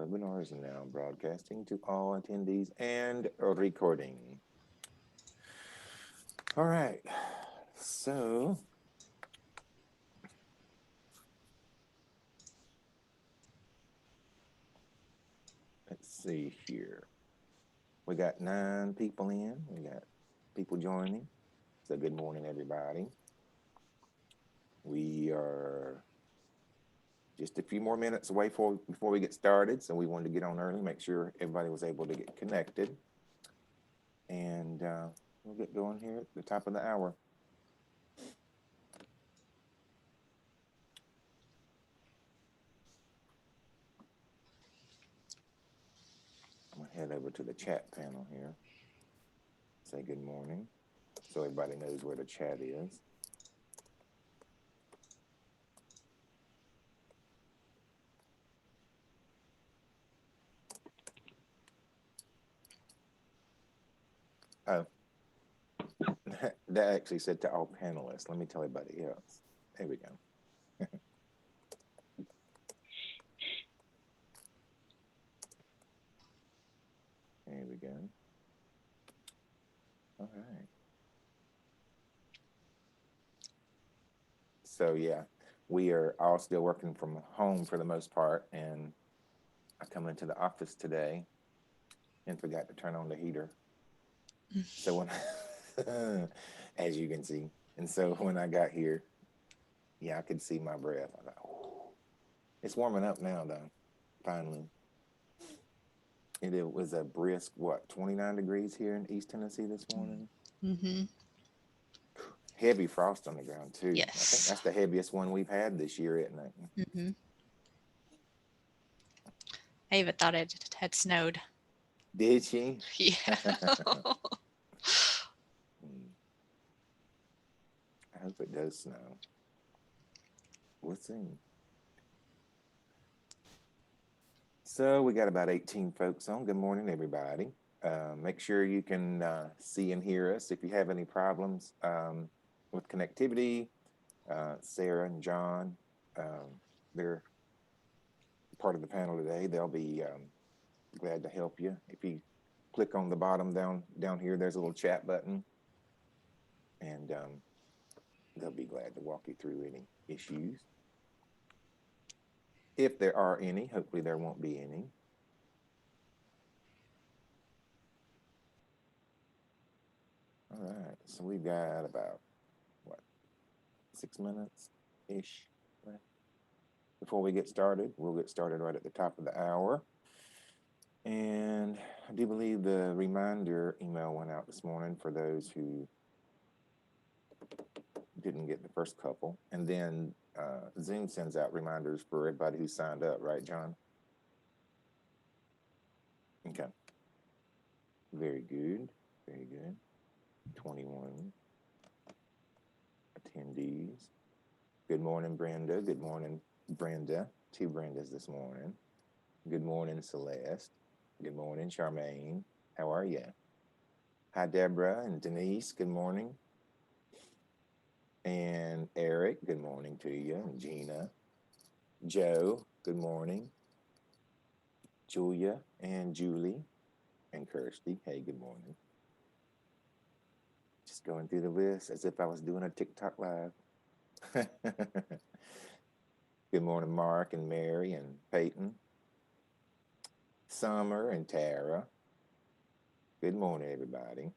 Webinars are now broadcasting to all attendees and recording. All right, so let's see here. We got 9 people in. We got people joining. So good morning, everybody. We are just a few more minutes away before we get started. So we wanted to get on early, make sure everybody was able to get connected. And we'll get going here at the top of the hour. I'm gonna head over to the chat panel here. Say good morning, so everybody knows where the chat is. Oh, that actually said to all panelists. Let me tell everybody else. There we go. There we go. All right. So yeah, we are all still working from home for the most part, and I come into the office today and forgot to turn on the heater. So when, as you can see, and so when I got here, yeah, I could see my breath. I thought, oh, it's warming up now though, finally. It was a brisk, what, 29 degrees here in East Tennessee this morning. Mm-hmm. Heavy frost on the ground too. I think Yes. that's the heaviest one we've had this year, isn't it? Mm-hmm. I even thought it had snowed. Did she? Yeah. I hope it does snow. We'll see. So we got about 18 folks on. Good morning, everybody. Make sure you can see and hear us. If you have any problems with connectivity, Sarah and John, they're part of the panel today. They'll be glad to help you. If you click on the bottom down here, there's a little chat button, and they'll be glad to walk you through any issues. If there are any, hopefully there won't be any. All right, so we've got about, what, 6 minutes ish left before we get started. We'll get started right at the top of the hour. And I do believe the reminder email went out this morning for those who didn't get the first couple. And then Zoom sends out reminders for everybody who signed up, right, John? Okay. Very good. Very good. 21 attendees. Good morning, Brenda. Good morning, Brenda. 2 Brendas this morning. Good morning, Celeste. Good morning, Charmaine. How are you? Hi, Deborah and Denise. Good morning. And Eric, good morning to you. And Gina. Joe, good morning. Julia and Julie and Kirsty. Hey, good morning. Just going through the list as if I was doing a TikTok live. Good morning, Mark and Mary and Peyton. Summer and Tara. Good morning, everybody.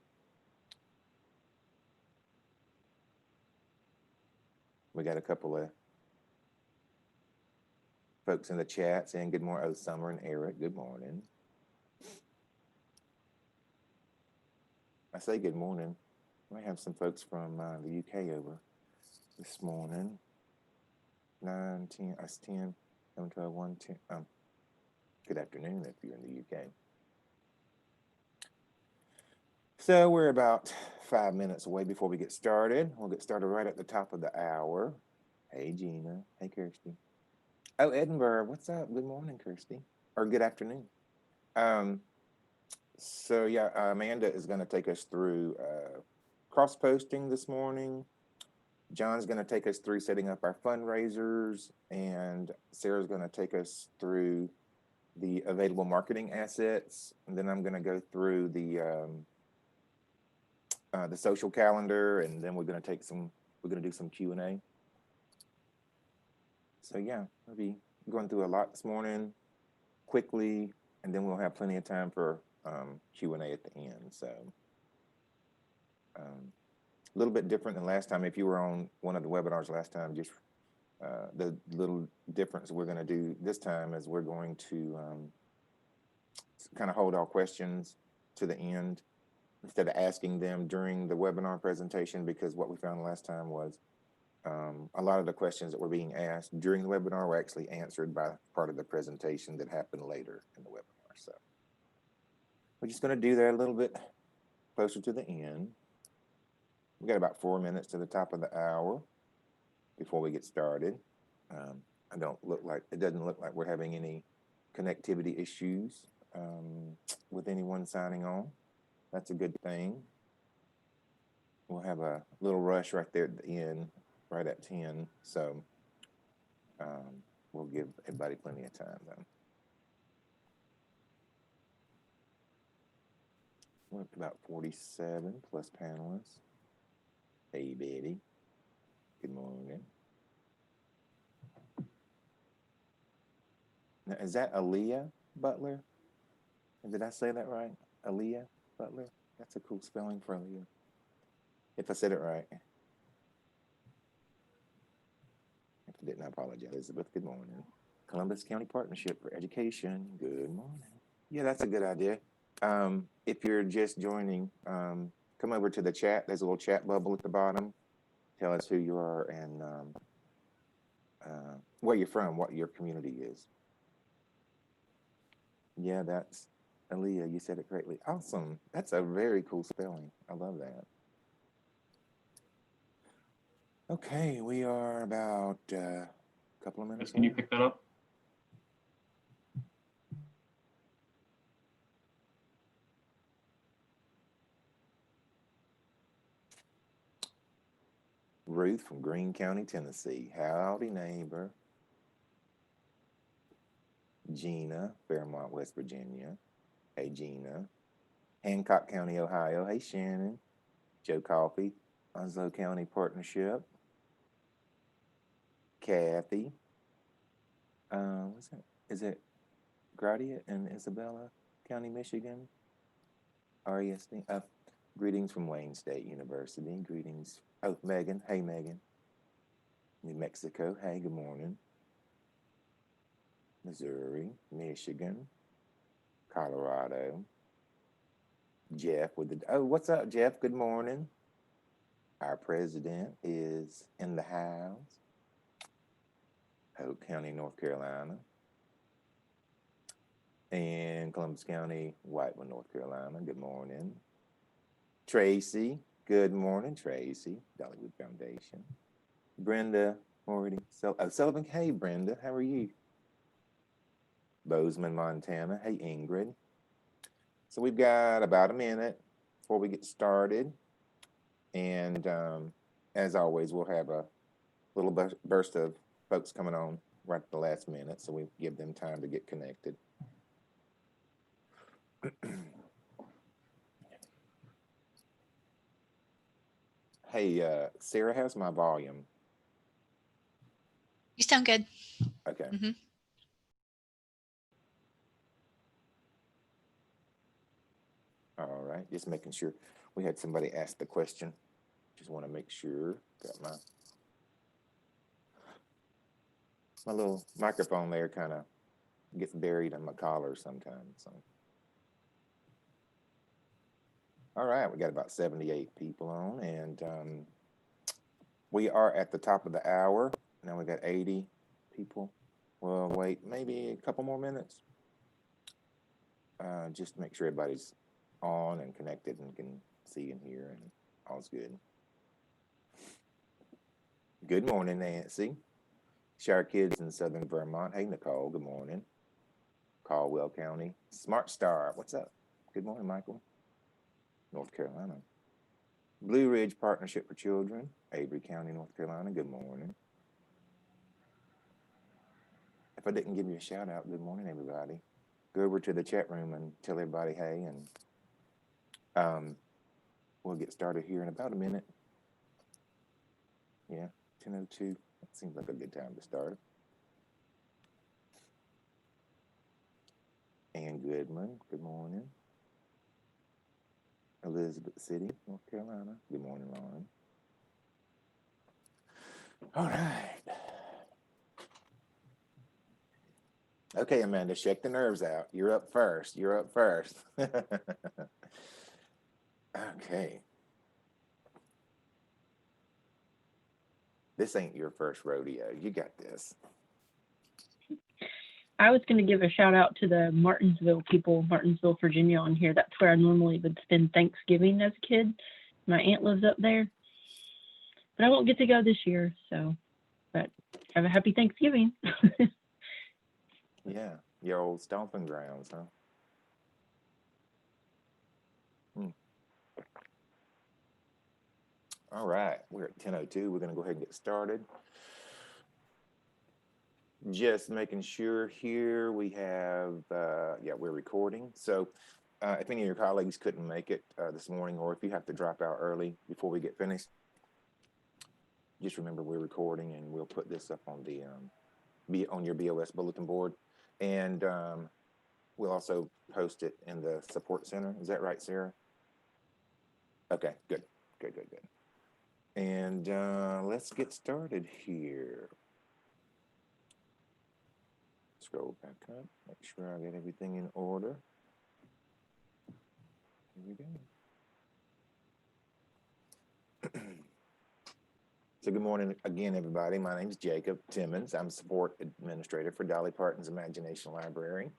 We got a couple of folks in the chat saying good morning. Oh, Summer and Eric, good morning. I say good morning. We have some folks from the UK over this morning. 9, 10, that's 10, 11, 12, 1, 10. Good afternoon if you're in the UK. So we're about 5 minutes away before we get started. We'll get started right at the top of the hour. Hey, Gina. Hey, Kirsty. Oh, Edinburgh. What's up? Good morning, Kirsty. Or good afternoon. So yeah, Amanda is going to take us through cross-posting this morning. John's going to take us through setting up our fundraisers, and Sarah's going to take us through the available marketing assets, and then I'm going to go through the social calendar, and then we're going to do some Q&A. So yeah, we'll be going through a lot this morning quickly, and then we'll have plenty of time for Q&A at the end. So a little bit different than last time. If you were on one of the webinars last time, just the little difference we're going to do this time is we're going to kind of hold all questions to the end instead of asking them during the webinar presentation, because what we found last time was a lot of the questions that were being asked during the webinar were actually answered by part of the presentation that happened later in the webinar. So we're just going to do that a little bit closer to the end. We got about 4 minutes to the top of the hour before we get started. It doesn't look like we're having any connectivity issues with anyone signing on. That's a good thing. We'll have a little rush right there at the end, right at 10. So we'll give everybody plenty of time though. We're up to about 47 plus panelists. Hey, Betty. Good morning. Now, is that Aaliyah Butler? Did I say that right? Aaliyah Butler? That's a cool spelling for Aaliyah. If I said it right. If I didn't, I apologize. Elizabeth, good morning. Columbus County Partnership for Education. Good morning. Yeah, that's a good idea. If you're just joining, come over to the chat. There's a little chat bubble at the bottom. Tell us who you are and where you're from, what your community is. Yeah, that's Aaliyah. You said it correctly. Awesome. That's a very cool spelling. I love that. Okay, we are about a couple of minutes. Can you pick that up? Ruth from Greene County, Tennessee. Howdy, neighbor. Gina, Fairmont, West Virginia. Hey, Gina. Hancock County, Ohio. Hey, Shannon. Joe Coffey, Onslow County Partnership. Kathy. What's that? Is it Gradia and Isabella County, Michigan? RESD. Greetings from Wayne State University. Greetings. Oh, Megan. Hey, Megan. New Mexico. Hey, good morning. Missouri, Michigan, Colorado. Jeff with the, oh, what's up, Jeff? Good morning. Our president is in the house. Hope County, North Carolina. And Columbus County, Whitewood, North Carolina. Good morning. Tracy, good morning, Tracy. Dollywood Foundation. Brenda, already. Sullivan, hey, Brenda, how are you? Bozeman, Montana. Hey, Ingrid. So we've got about a minute before we get started. And as always, we'll have a little burst of folks coming on right at the last minute. So we give them time to get connected. Hey, Sarah, how's my volume? You sound good. Okay. Mm-hmm. All right, just making sure. We had somebody ask the question. Just want to make sure. Got my little microphone there kind of gets buried in my collar sometimes. So. All right, we got about 78 people on, and we are at the top of the hour. Now we got 80 people. Well, wait, maybe a couple more minutes. Just to make sure everybody's on and connected and can see and hear, and all's good. Good morning, Nancy. Shire Kids in Southern Vermont. Hey, Nicole, good morning. Caldwell County. Smart Star, what's up? Good morning, Michael. North Carolina. Blue Ridge Partnership for Children, Avery County, North Carolina. Good morning. If I didn't give you a shout out, good morning, everybody. go over to the chat room and tell everybody hey, and we'll get started here in about a minute. Yeah, 10:02. That seems like a good time to start. Ann Goodman, good morning. Elizabeth City, North Carolina. Good morning, Lauren. All right. Okay, Amanda, shake the nerves out. You're up first. You're up first. Okay. This ain't your first rodeo. You got this. I was going to give a shout out to the Martinsville people, Martinsville, Virginia, on here. That's where I normally would spend Thanksgiving as a kid. My aunt lives up there, but I won't get to go this year. So, but have a happy Thanksgiving. Yeah, your old stomping grounds, huh? All right, we're at 10:02. We're going to go ahead and get started. Just making sure here we have, yeah, we're recording. So if any of your colleagues couldn't make it this morning, or if you have to drop out early before we get finished, just remember we're recording, and we'll put this up on the on your BOS bulletin board, and we'll also post it in the support center. Is that right, Sarah? Okay, good. And let's get started here. Scroll back up, make sure I get everything in order. Here we go. So good morning again, everybody. My name is Jacob Timmons. I'm support administrator for Dolly Parton's Imagination Library.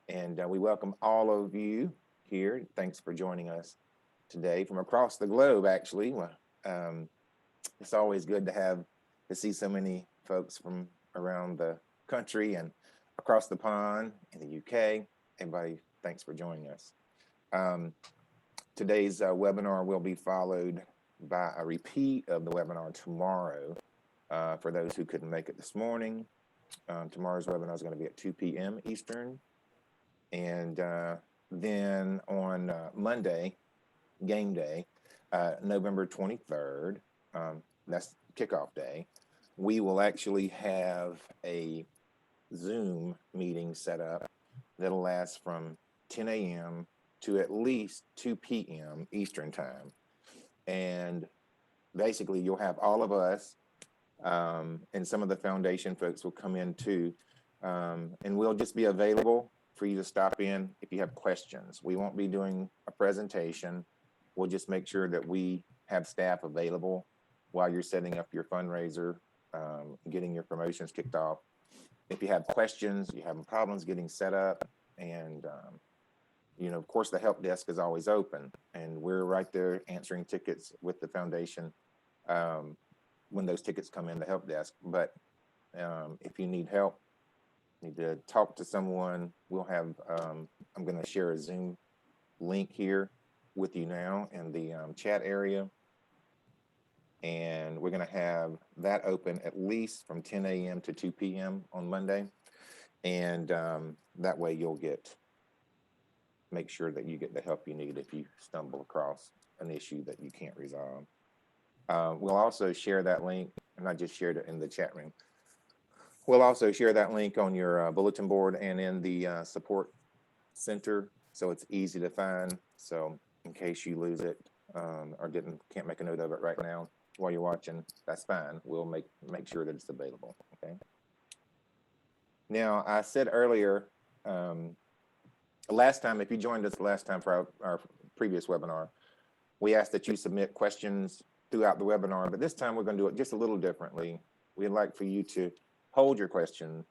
And we welcome all of you here. Thanks for joining us today from across the globe, actually. It's always good to see so many folks from around the country and across the pond in the UK. Everybody, thanks for joining us. Today's webinar will be followed by a repeat of the webinar tomorrow. For those who couldn't make it this morning, tomorrow's webinar is going to be at 2 p.m. Eastern. And then on Monday, game day, November 23rd, that's kickoff day, we will actually have a Zoom meeting set up that'll last from 10 a.m. to at least 2 p.m. Eastern time. And basically you'll have all of us and some of the foundation folks will come in too. And we'll just be available for you to stop in if you have questions. We won't be doing a presentation. We'll just make sure that we have staff available while you're setting up your fundraiser, getting your promotions kicked off. If you have questions, you have problems getting set up, and you know, of course, the help desk is always open, and we're right there answering tickets with the foundation when those tickets come in the help desk. But if you need help, need to talk to someone, we'll have, I'm going to share a Zoom link here with you now in the chat area. And we're going to have that open at least from 10 a.m. to 2 p.m. on Monday. And that way you'll make sure that you get the help you need if you stumble across an issue that you can't resolve. We'll also share that link, and I just shared it in the chat room. We'll also share that link on your bulletin board and in the support center, so it's easy to find. So in case you lose it or can't make a note of it right now while you're watching, that's fine. We'll make sure that it's available. Okay. Now, I said earlier, last time, if you joined us last time for our previous webinar, we asked that you submit questions throughout the webinar, but this time we're going to do it just a little differently. We'd like for you to hold your question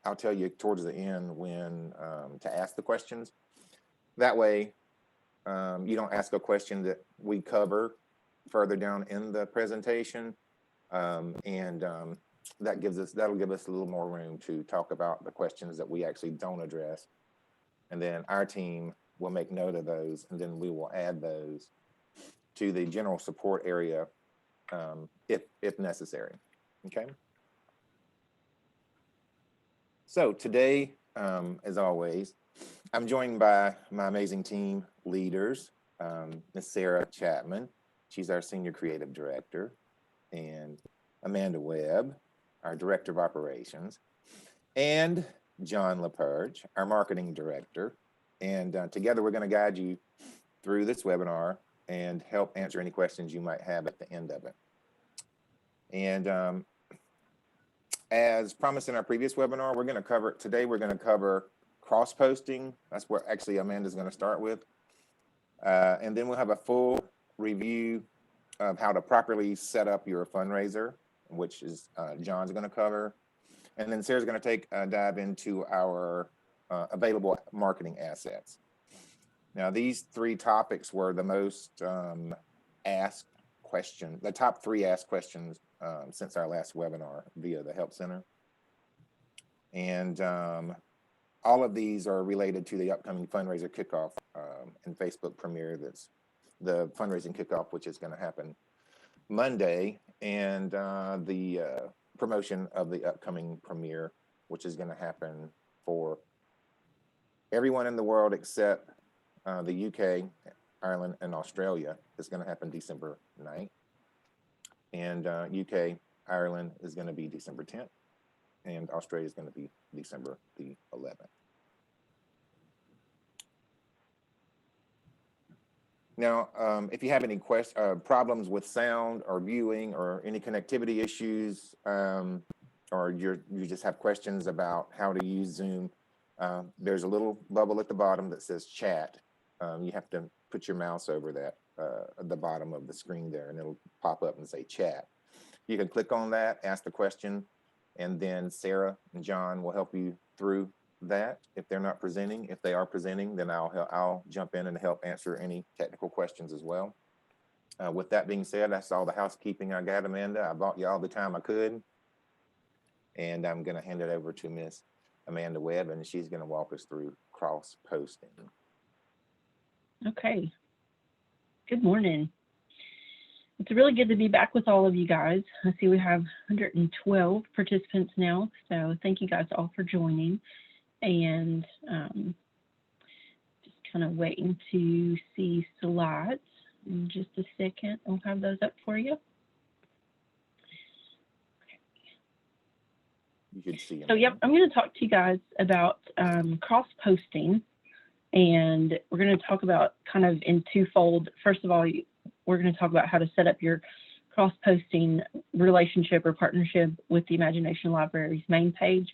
I'll tell you towards the end when to ask the questions. That way, you don't ask a question that we cover further down in the presentation, and that'll give us a little more room to talk about the questions that we actually don't address, and then our team will make note of those, and then we will add those to the general support area if necessary. Okay. So today as always. I'm joined by my amazing team leaders, Miss Sarah Chapman. She's our Senior Creative Director, and Amanda Webb, our Director of Operations, and John LaPerge, our Marketing Director. And together we're going to guide you through this webinar and help answer any questions you might have at the end of it. And as promised in our previous webinar, we're going to cover cross-posting. That's where actually Amanda's going to start with. And then we'll have a full review of how to properly set up your fundraiser, which is John's going to cover. And then Sarah's going to take a dive into our available marketing assets. Now, these three topics were the most asked questions, the top 3 asked questions since our last webinar via the Help Center. And all of these are related to the upcoming fundraiser kickoff and Facebook premiere. That's the fundraising kickoff, which is going to happen Monday, and the promotion of the upcoming premiere, which is going to happen for everyone in the world except the UK, Ireland, and Australia. Is going to happen December 9th. And UK, Ireland is going to be December 10th. And Australia is going to be December the 11th. Now, if you have any problems with sound or viewing or any connectivity issues, or you just have questions about how to use Zoom, there's a little bubble at the bottom that says chat. You have to put your mouse over that at the bottom of the screen there, and it'll pop up and say chat. You can click on that, ask the question, and then Sarah and John will help you through that if they're not presenting. If they are presenting, then I'll jump in and help answer any technical questions as well. With that being said, that's all the housekeeping I got, Amanda. I bought you all the time I could. And I'm going to hand it over to Miss Amanda Webb, and she's going to walk us through cross-posting. Okay. Good morning. It's really good to be back with all of you guys. I see we have 112 participants now, so thank you guys all for joining. And just kind of waiting to see slides in just a second. I'll have those up for you. You can see them. So, yep, I'm going to talk to you guys about cross-posting. And we're going to talk about kind of in twofold. First of all, we're going to talk about how to set up your cross-posting relationship or partnership with the Imagination Library's main page.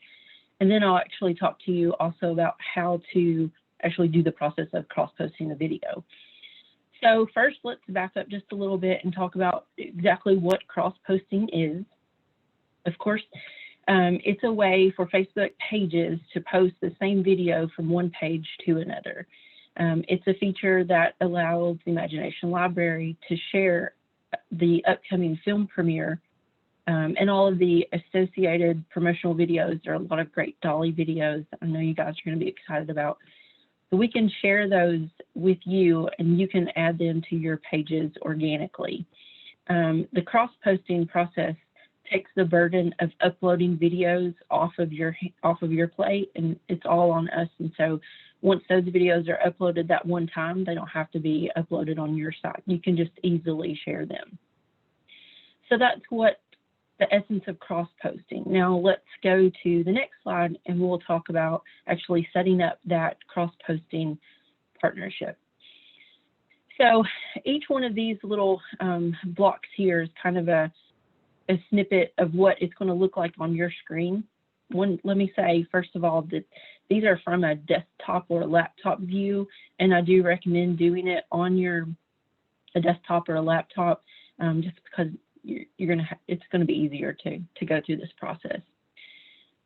And then I'll actually talk to you also about how to actually do the process of cross-posting the video. So first, let's back up just a little bit and talk about exactly what cross-posting is. Of course, it's a way for Facebook pages to post the same video from one page to another. It's a feature that allows the Imagination Library to share the upcoming film premiere and all of the associated promotional videos. There are a lot of great Dolly videos I know you guys are going to be excited about. So we can share those with you, and you can add them to your pages organically. The cross-posting process takes the burden of uploading videos off of your plate, and it's all on us. And so once those videos are uploaded that one time, they don't have to be uploaded on your site. You can just easily share them. So that's what the essence of cross-posting. Now let's go to the next slide, and we'll talk about actually setting up that cross-posting partnership. So each one of these little blocks here is kind of a snippet of what it's going to look like on your screen. Let me say, first of all, that these are from a desktop or a laptop view, and I do recommend doing it on a desktop or a laptop, just because it's going to be easier to go through this process.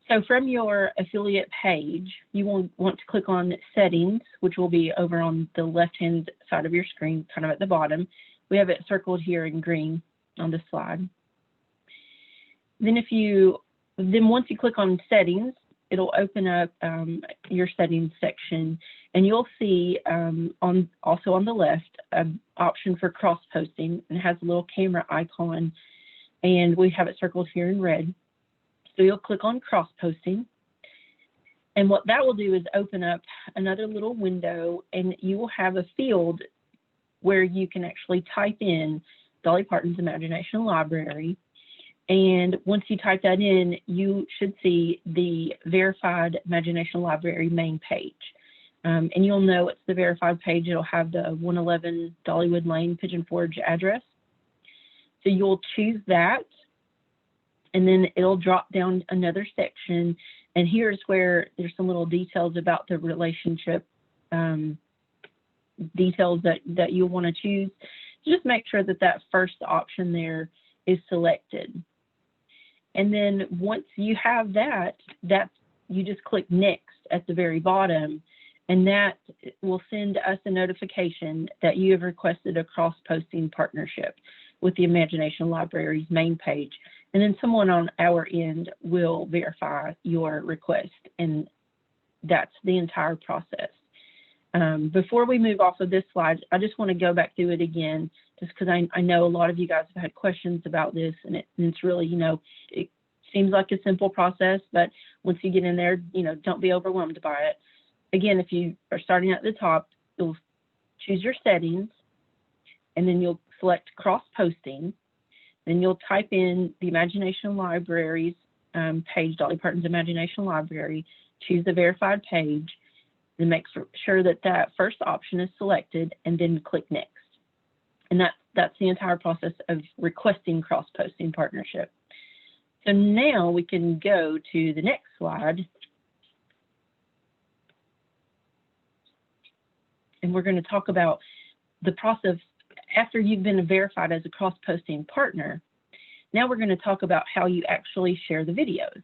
So from your affiliate page, you will want to click on Settings, which will be over on the left-hand side of your screen, kind of at the bottom. We have it circled here in green on this slide. Then once you click on Settings, it'll open up your Settings section, and you'll see also on the left an option for cross-posting, and it has a little camera icon, and we have it circled here in red. So you'll click on cross-posting, And what that will do is open up another little window, and you will have a field where you can actually type in Dolly Parton's Imagination Library. And once you type that in, you should see the verified Imagination Library main page. And you'll know it's the verified page. It'll have the 111 Dollywood Lane, Pigeon Forge address. So you'll choose that, and then it'll drop down another section. And here's where there's some little details about the relationship details that you'll want to choose. Just make sure that that first option there is selected. And then once you have that, you just click next at the very bottom, and that will send us a notification that you have requested a cross-posting partnership with the Imagination Library's main page. And then someone on our end will verify your request, and that's the entire process. Before we move off of this slide, I just want to go back through it again, just because I know a lot of you guys have had questions about this, and it's really, it seems like a simple process, but once you get in there, don't be overwhelmed by it. Again, if you are starting at the top, you'll choose your settings, and then you'll select cross-posting. Then you'll type in the Imagination Library's page, Dolly Parton's Imagination Library, choose the verified page, and make sure that that first option is selected, and then click next. And that's the entire process of requesting cross-posting partnership. So now we can go to the next slide. And we're going to talk about the process after you've been verified as a cross-posting partner. Now we're going to talk about how you actually share the videos.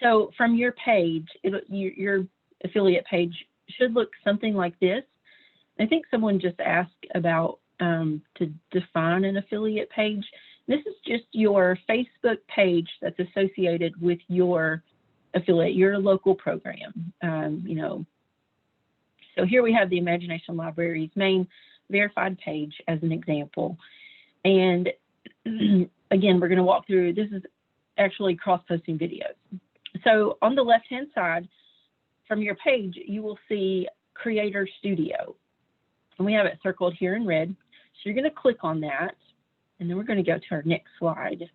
So from your page, your affiliate page should look something like this. I think someone just asked about to define an affiliate page. This is just your Facebook page that's associated with your affiliate, your local program. So here we have the Imagination Library's main verified page as an example. And again, we're going to walk through, this is actually cross-posting videos. So on the left-hand side from your page, you will see Creator Studio. And we have it circled here in red. So you're going to click on that, and then we're going to go to our next slide.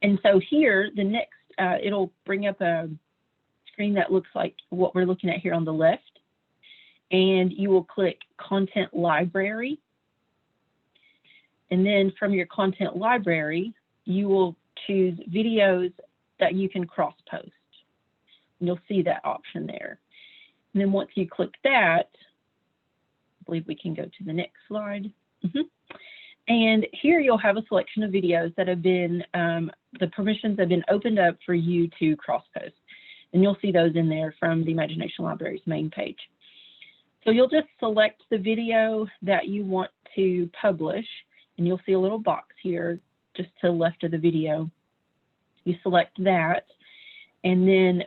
And so here, the next, it'll bring up a screen that looks like what we're looking at here on the left. And you will click Content Library. And then from your Content Library, you will choose videos that you can cross-post. And you'll see that option there. And then once you click that, I believe we can go to the next slide. And here you'll have a selection of videos that have been, the permissions have been opened up for you to cross-post. And you'll see those in there from the Imagination Library's main page. So you'll just select the video that you want to publish, and you'll see a little box here just to the left of the video. You select that, and then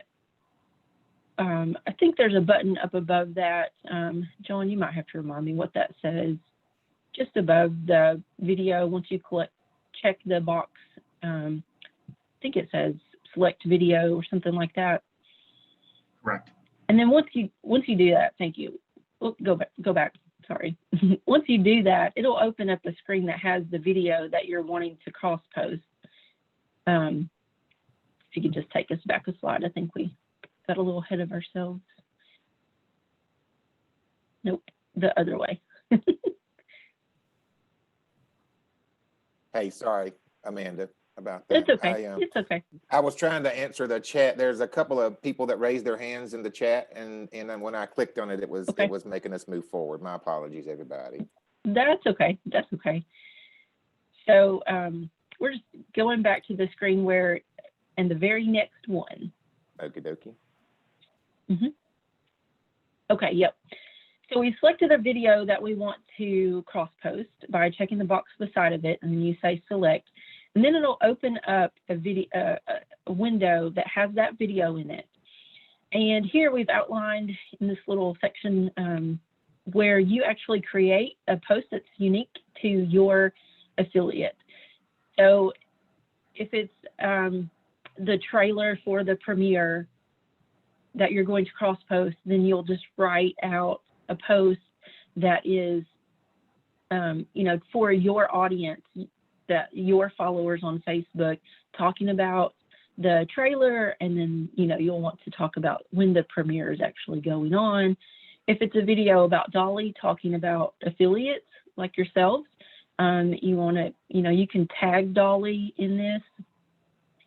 I think there's a button up above that. John, you might have to remind me what that says. Just above the video, once you check the box, I think it says select video or something like that. Correct. And then once you do that, thank you. We'll go back. Sorry. Once you do that, it'll open up the screen that has the video that you're wanting to cross post. If you could just take us back a slide, I think we got a little ahead of ourselves. Nope, the other way. Hey, sorry, Amanda, about that. It's okay. It's okay. I was trying to answer the chat. There's a couple of people that raised their hands in the chat, and then when I clicked on it, it was making us move forward. My apologies, everybody. That's okay. That's okay. So we're just going back to the screen where, and the very next one. Okie dokie. Okay. Yep. So we selected a video that we want to cross post by checking the box beside of it, and then you say select, and then it'll open up a window that has that video in it. And here we've outlined in this little section where you actually create a post that's unique to your affiliate. So if it's the trailer for the premiere that you're going to cross post, then you'll just write out a post that is, for your audience, that your followers on Facebook, talking about the trailer, and then, you'll want to talk about when the premiere is actually going on. If it's a video about Dolly, talking about affiliates like yourselves, you want to, you can tag Dolly in this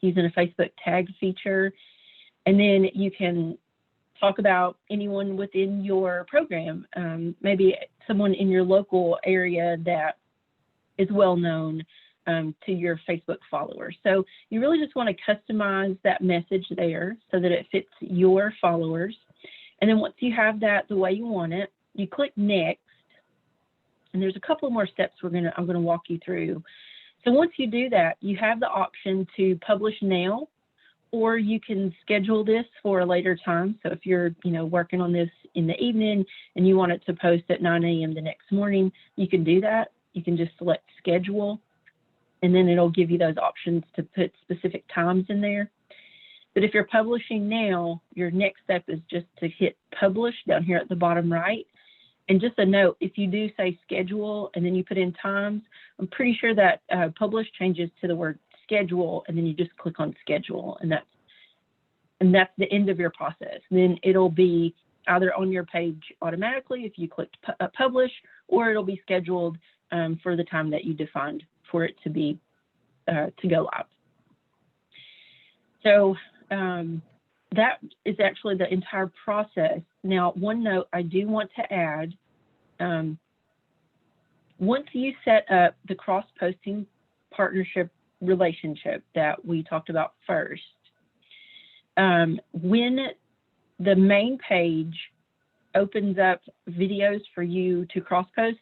using a Facebook tag feature. And then you can talk about anyone within your program, maybe someone in your local area that is well known to your Facebook followers. So you really just want to customize that message there so that it fits your followers. And then once you have that the way you want it, you click next. And there's a couple more steps I'm going to walk you through. So once you do that, you have the option to publish now, or you can schedule this for a later time. So if you're, working on this in the evening and you want it to post at 9 a.m. the next morning, you can do that. You can just select schedule, and then it'll give you those options to put specific times in there. But if you're publishing now, your next step is just to hit publish down here at the bottom right. And just a note, if you do say schedule and then you put in times, I'm pretty sure that publish changes to the word schedule, and then you just click on schedule, and that's the end of your process. Then it'll be either on your page automatically if you clicked publish, or it'll be scheduled for the time that you defined for it to be to go live. So that is actually the entire process. Now, one note I do want to add, once you set up the cross-posting partnership relationship that we talked about first, when the main page opens up videos for you to cross-post,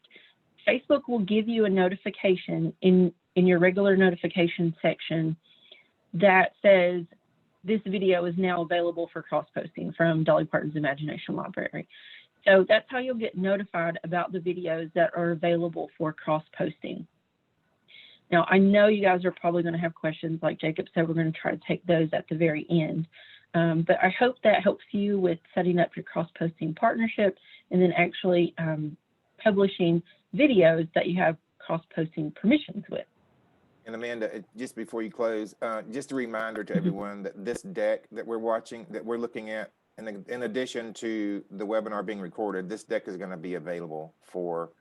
Facebook will give you a notification in your regular notification section that says this video is now available for cross-posting from Dolly Parton's Imagination Library. So that's how you'll get notified about the videos that are available for cross-posting. Now, I know you guys are probably going to have questions, like Jacob said. We're going to try to take those at the very end. But I hope that helps you with setting up your cross-posting partnership and then actually publishing videos that you have cross-posting permissions with. And Amanda, just before you close, just a reminder to everyone that this deck that we're looking at, and in addition to the webinar being recorded, this deck is going to be available for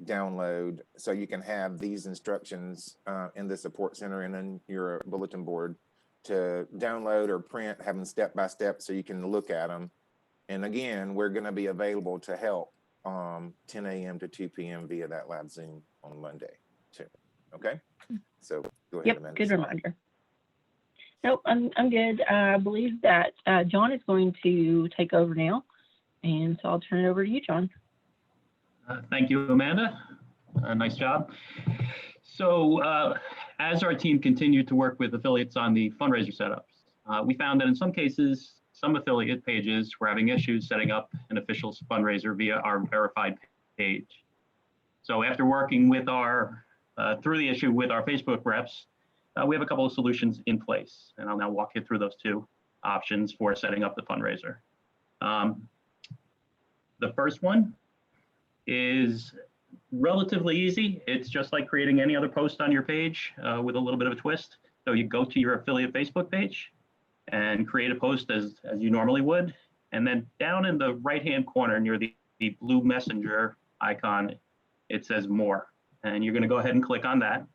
download, so you can have these instructions in the support center and in your bulletin board to download or print, have them step by step so you can look at them. And again, we're going to be available to help 10 a.m. to 2 p.m. via that live Zoom on Monday too. Okay, so go ahead. Yep, Amanda. good reminder. Nope, I'm good. I believe that John is going to take over now, and so I'll turn it over to you, John. Thank you, Amanda. Nice job. So as our team continued to work with affiliates on the fundraiser setups, we found that in some cases, some affiliate pages were having issues setting up an official fundraiser via our verified page. So after working with through the issue with our Facebook reps, we have a couple of solutions in place, and I'll now walk you through those two options for setting up the fundraiser. The first one is relatively easy. It's just like creating any other post on your page with a little bit of a twist. So you go to your affiliate Facebook page and create a post as you normally would. And then down in the right-hand corner near the blue messenger icon, it says more. And you're going to go ahead and click on that.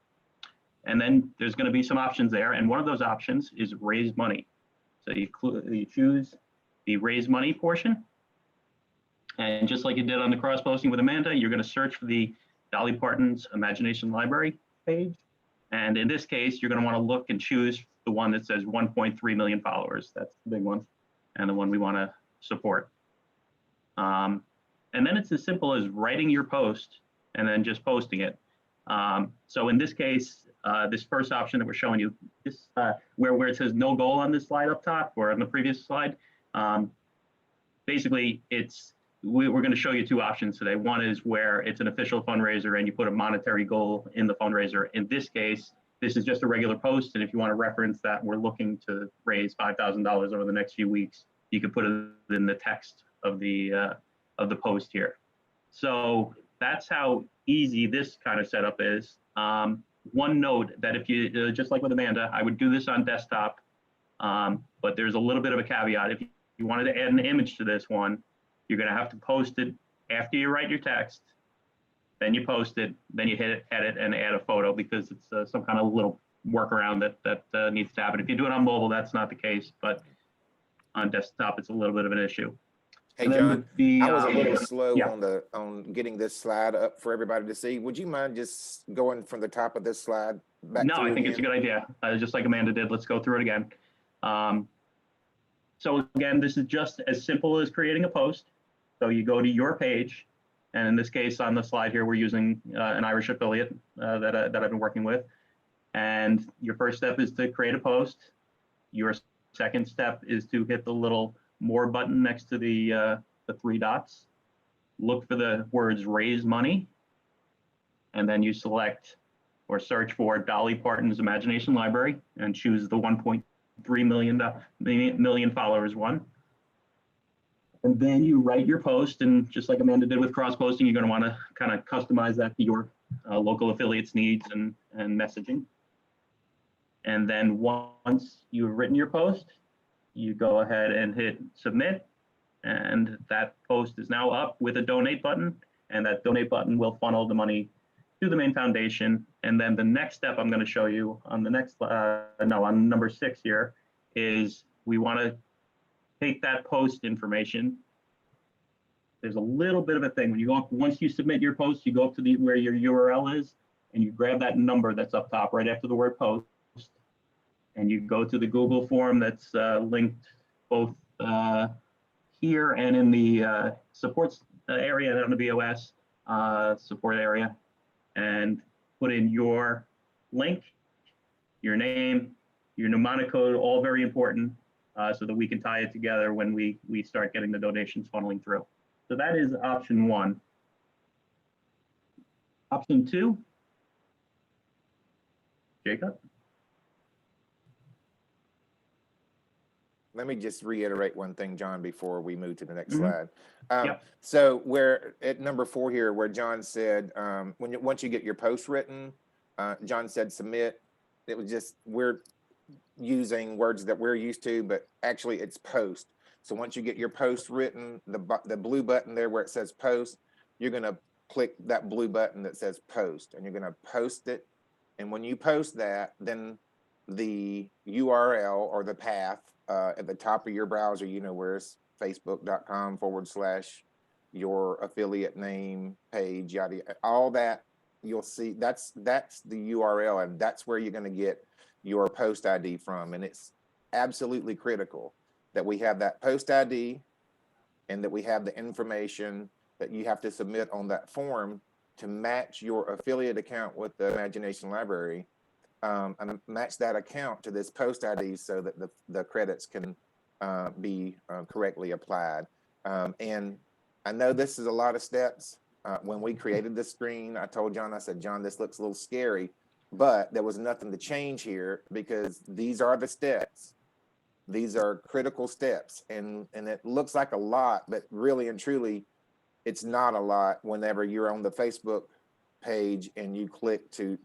And then there's going to be some options there. And one of those options is raise money. So you choose the raise money portion. And just like you did on the cross posting with Amanda, you're going to search for the Dolly Parton's Imagination Library page. And in this case, you're going to want to look and choose the one that says 1.3 million followers. That's the big one, and the one we want to support. And then it's as simple as writing your post and then just posting it. So in this case, this first option that we're showing you, this where it says no goal on this slide up top or on the previous slide, basically we're going to show you two options today. One is where it's an official fundraiser and you put a monetary goal in the fundraiser. In this case, this is just a regular post, and if you want to reference that we're looking to raise $5,000 over the next few weeks, you could put it in the text of the post here. So that's how easy this kind of setup is. One note that if you, just like with Amanda, I would do this on desktop, but there's a little bit of a caveat. If you wanted to add an image to this one, you're going to have to post it after you write your text, then you post it, then you hit edit and add a photo, because it's some kind of little workaround that needs to happen. If you do it on mobile, that's not the case, but on desktop, it's a little bit of an issue. Hey, John, I was a little slow yeah. on getting this slide up for everybody to see. Would you mind just going from the top of this slide back? No, I think again? it's a good idea. Just like Amanda did, let's go through it again. So again, this is just as simple as creating a post. So you go to your page, and in this case on the slide here, we're using an Irish affiliate that I've been working with. And your first step is to create a post. Your second step is to hit the little more button next to the 3 dots. Look for the words raise money, and then you select or search for Dolly Parton's Imagination Library and choose the 1.3 million followers one. And then you write your post, and just like Amanda did with cross-posting, you're going to want to kind of customize that to your local affiliates' needs and messaging. And then once you've written your post, you go ahead and hit submit, and that post is now up with a donate button, and that donate button will funnel the money to the main foundation. And then the next step I'm going to show you on the next, on number 6 here, is we want to take that post information. There's a little bit of a thing when you go up, once you submit your post, you go up to where your URL is, and you grab that number that's up top right after the word post, and you go to the Google form that's linked both here and in the supports area and on the BOS support area, and put in your link, your name, your mnemonic code, all very important, so that we can tie it together when we start getting the donations funneling through. So that is option 1. Option 2, Jacob? Let me just reiterate one thing, John, before we move to the next Mhm. slide. Yep. So we're at number 4 here, where John said, once you get your post written, John said submit. It was just, we're using words that we're used to, but actually it's post. So once you get your post written, the blue button there where it says post, you're going to click that blue button that says post, and you're going to post it. And when you post that, then the URL or the path at the top of your browser, you know, where it's facebook.com/your affiliate name page, yada, yada, all that, you'll see that's the URL, and that's where you're going to get your post ID from. And it's absolutely critical that we have that post ID and that we have the information that you have to submit on that form to match your affiliate account with the Imagination Library, and match that account to this post ID so that the credits can be correctly applied. And I know this is a lot of steps. When we created this screen, I told John, I said, John, this looks a little scary, but there was nothing to change here because these are the steps. These are critical steps, and it looks like a lot, but really and truly, it's not a lot whenever you're on the Facebook page and you click to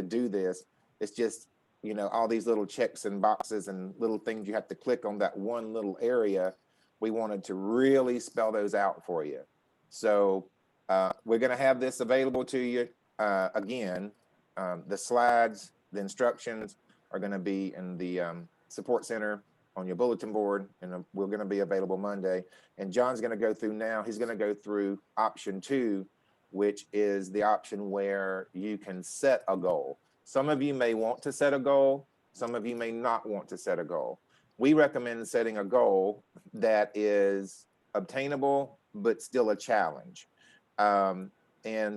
do this. It's just, you know, all these little checks and boxes and little things you have to click on that one little area. We wanted to really spell those out for you. So we're going to have this available to you. Again, the slides, the instructions are going to be in the support center on your bulletin board, and we're going to be available Monday. And John's going to go through now. He's going to go through option 2, which is the option where you can set a goal. Some of you may want to set a goal. Some of you may not want to set a goal. We recommend setting a goal that is obtainable, but still a challenge. And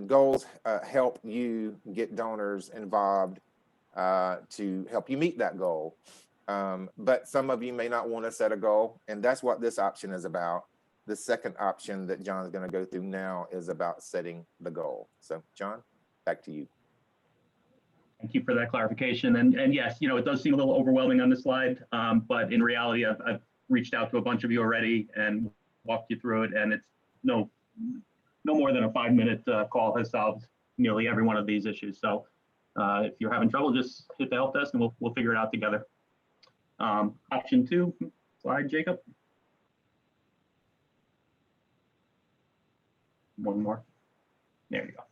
goals help you get donors involved to help you meet that goal. But some of you may not want to set a goal, and that's what this option is about. The second option that John's going to go through now is about setting the goal. So, John, back to you. Thank you for that clarification. And yes, you know, it does seem a little overwhelming on this slide, but in reality, I've reached out to a bunch of you already and walked you through it, and it's no more than a 5-minute call has solved nearly every one of these issues. So if you're having trouble, just hit the help desk and we'll figure it out together. Option 2, slide, Jacob. One more. There you go.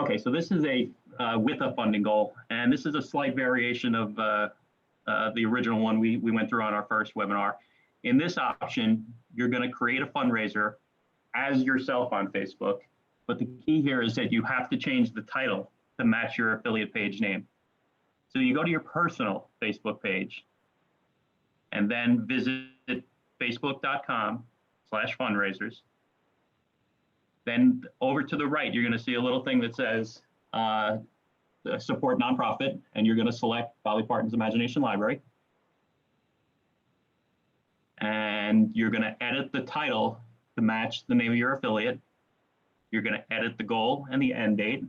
Okay, so this is a with a funding goal, and this is a slight variation of the original one we went through on our first webinar. In this option, you're going to create a fundraiser as yourself on Facebook, but the key here is that you have to change the title to match your affiliate page name. So you go to your personal Facebook page and then visit facebook.com/fundraisers. Then over to the right, you're going to see a little thing that says support nonprofit, and you're going to select Dolly Parton's Imagination Library. And you're going to edit the title to match the name of your affiliate. You're going to edit the goal and the end date,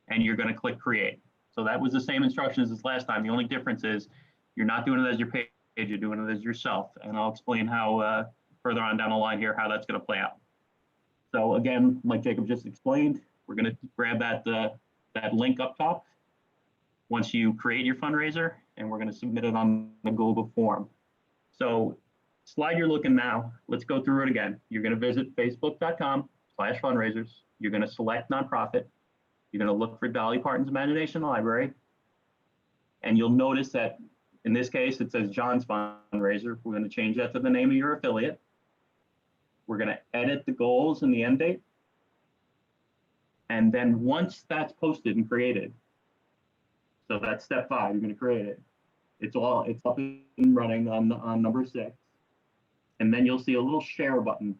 and you're going to click create. So that was the same instructions as last time. The only difference is you're not doing it as your page, you're doing it as yourself. And I'll explain how further on down the line here, how that's going to play out. So again, like Jacob just explained, we're going to grab that link up top once you create your fundraiser, and we're going to submit it on the Google form. So slide you're looking now, let's go through it again. You're going to visit facebook.com/fundraisers. You're going to select nonprofit. You're going to look for Dolly Parton's Imagination Library. And you'll notice that in this case, it says John's Fundraiser. We're going to change that to the name of your affiliate. We're going to edit the goals and the end date. And then once that's posted and created, so that's step 5, you're going to create it. It's up and running on number 6. And then you'll see a little share button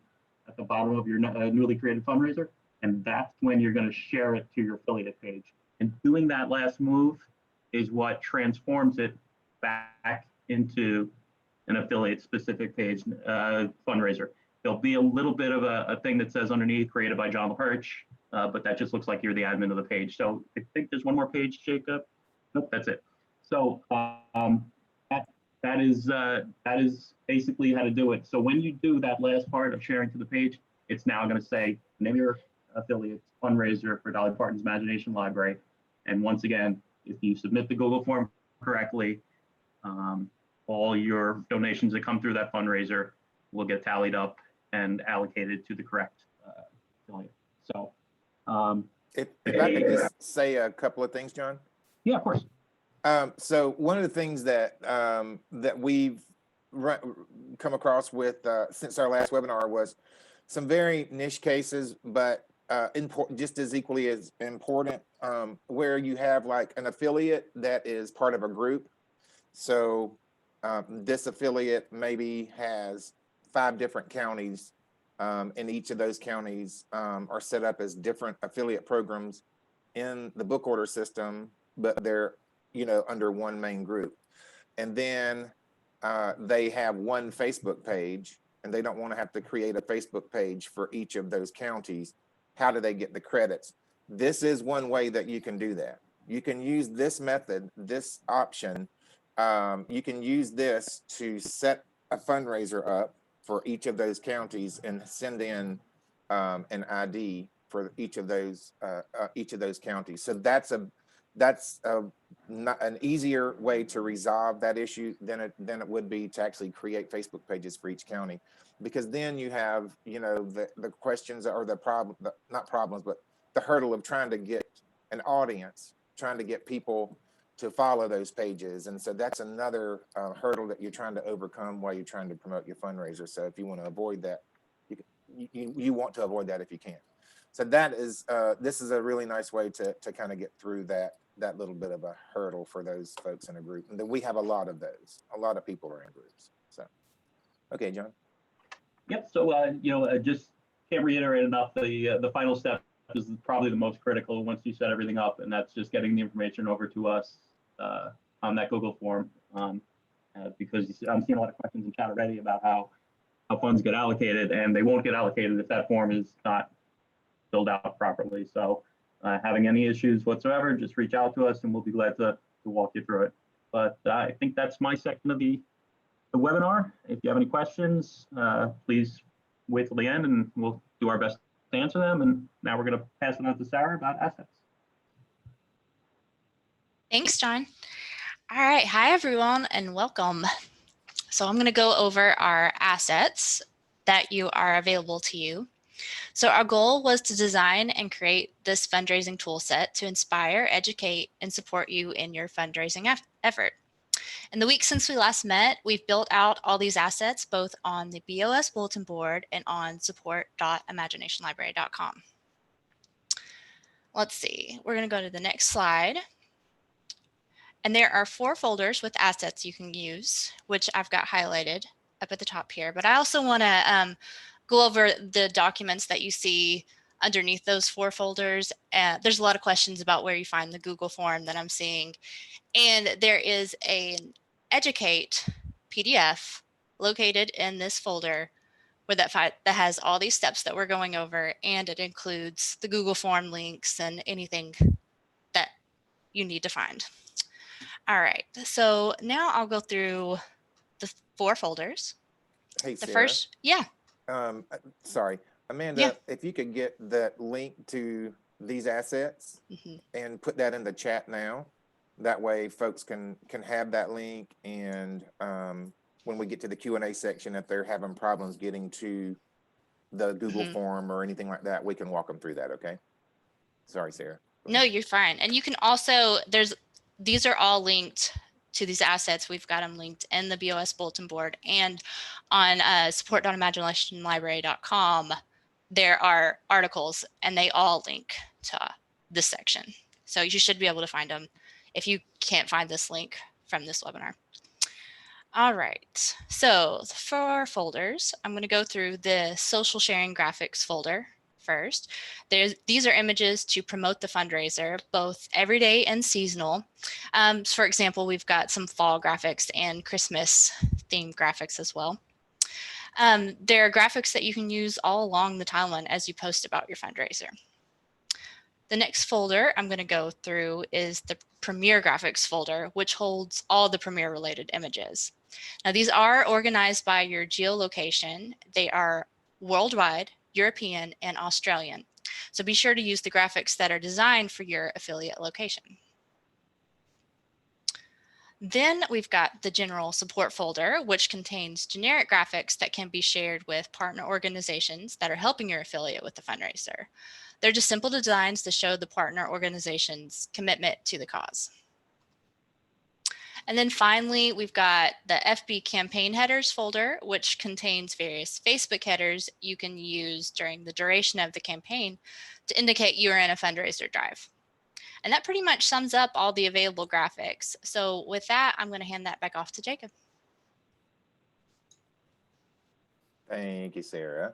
at the bottom of your newly created fundraiser. And that's when you're going to share it to your affiliate page. And doing that last move is what transforms it back into an affiliate specific page fundraiser. There'll be a little bit of a thing that says underneath created by John LaPerch, but that just looks like you're the admin of the page. So I think there's one more page, Jacob. Nope, that's it. So that is basically how to do it. So when you do that last part of sharing to the page, it's now going to say name your affiliate fundraiser for Dolly Parton's Imagination Library. And once again, if you submit the Google form correctly, all your donations that come through that fundraiser will get tallied up and allocated to the correct affiliate. So if I could just say a couple of things, John. Yeah, of course. So one of the things that that we've come across with since our last webinar was some very niche cases, but important, just as equally as important, where you have like an affiliate that is part of a group. So this affiliate maybe has 5 different counties, and each of those counties are set up as different affiliate programs in the book order system, but they're, you know, under one main group. And then they have one Facebook page, and they don't want to have to create a Facebook page for each of those counties. How do they get the credits? This is one way that you can do that. You can use this method, this option. You can use this to set a fundraiser up for each of those counties and send in an ID for each of those counties. So that's not an easier way to resolve that issue than it would be to actually create Facebook pages for each county, because then you have, you know, the questions or the problem, not problems, but the hurdle of trying to get an audience, trying to get people to follow those pages. And so that's another hurdle that you're trying to overcome while you're trying to promote your fundraiser. So if you want to avoid that, you want to avoid that if you can. So that is, this is a really nice way to kind of get through that little bit of a hurdle for those folks in a group. And then we have a lot of those. A lot of people are in groups. So, okay, John. Yep. So, you know, just can't reiterate enough. The final step is probably the most critical once you set everything up, and that's just getting the information over to us on that Google form. Because I'm seeing a lot of questions in chat already about how funds get allocated, and they won't get allocated if that form is not filled out properly. So having any issues whatsoever, just reach out to us and we'll be glad to walk you through it. But I think that's my section of the webinar. If you have any questions, please wait till the end and we'll do our best to answer them. And now we're going to pass it on to Sarah about assets. Thanks, John. All right. Hi, everyone, and welcome. So I'm going to go over our assets that you are available to you. So our goal was to design and create this fundraising tool set to inspire, educate, and support you in your fundraising effort. In the week since we last met, we've built out all these assets both on the BOS bulletin board and on support.imaginationlibrary.com. Let's see, we're going to go to the next slide. And there are 4 folders with assets you can use, which I've got highlighted up at the top here. But I also want to go over the documents that you see underneath those 4 folders. There's a lot of questions about where you find the Google form that I'm seeing. And there is an Educate PDF located in this folder where that has all these steps that we're going over, and it includes the Google form links and anything that you need to find. All right, so now I'll go through the 4 folders. Hey, The Sarah. first, yeah. Sorry, Amanda, Yeah. if you could get that link to these assets and put that in the chat now, that way folks can have that link, and when we get to the Q&A section, if they're having problems getting to the Google form or anything like that, we can walk them through that, okay? Sorry, Sarah. No, you're fine. And you can also, these are all linked to these assets. We've got them linked in the BOS bulletin board, and on support.imaginationlibrary.com, there are articles and they all link to this section. So you should be able to find them if you can't find this link from this webinar. All right, so for folders, I'm going to go through the social sharing graphics folder first. These are images to promote the fundraiser, both everyday and seasonal. For example, we've got some fall graphics and Christmas themed graphics as well. There are graphics that you can use all along the timeline as you post about your fundraiser. The next folder I'm going to go through is the Premiere Graphics folder, which holds all the Premiere related images. Now, these are organized by your geolocation. They are worldwide, European, and Australian. So be sure to use the graphics that are designed for your affiliate location. Then we've got the general support folder, which contains generic graphics that can be shared with partner organizations that are helping your affiliate with the fundraiser. They're just simple designs to show the partner organization's commitment to the cause. And then finally, we've got the FB campaign headers folder, which contains various Facebook headers you can use during the duration of the campaign to indicate you're in a fundraiser drive. And that pretty much sums up all the available graphics. So with that, I'm going to hand that back off to Jacob. Thank you, Sarah.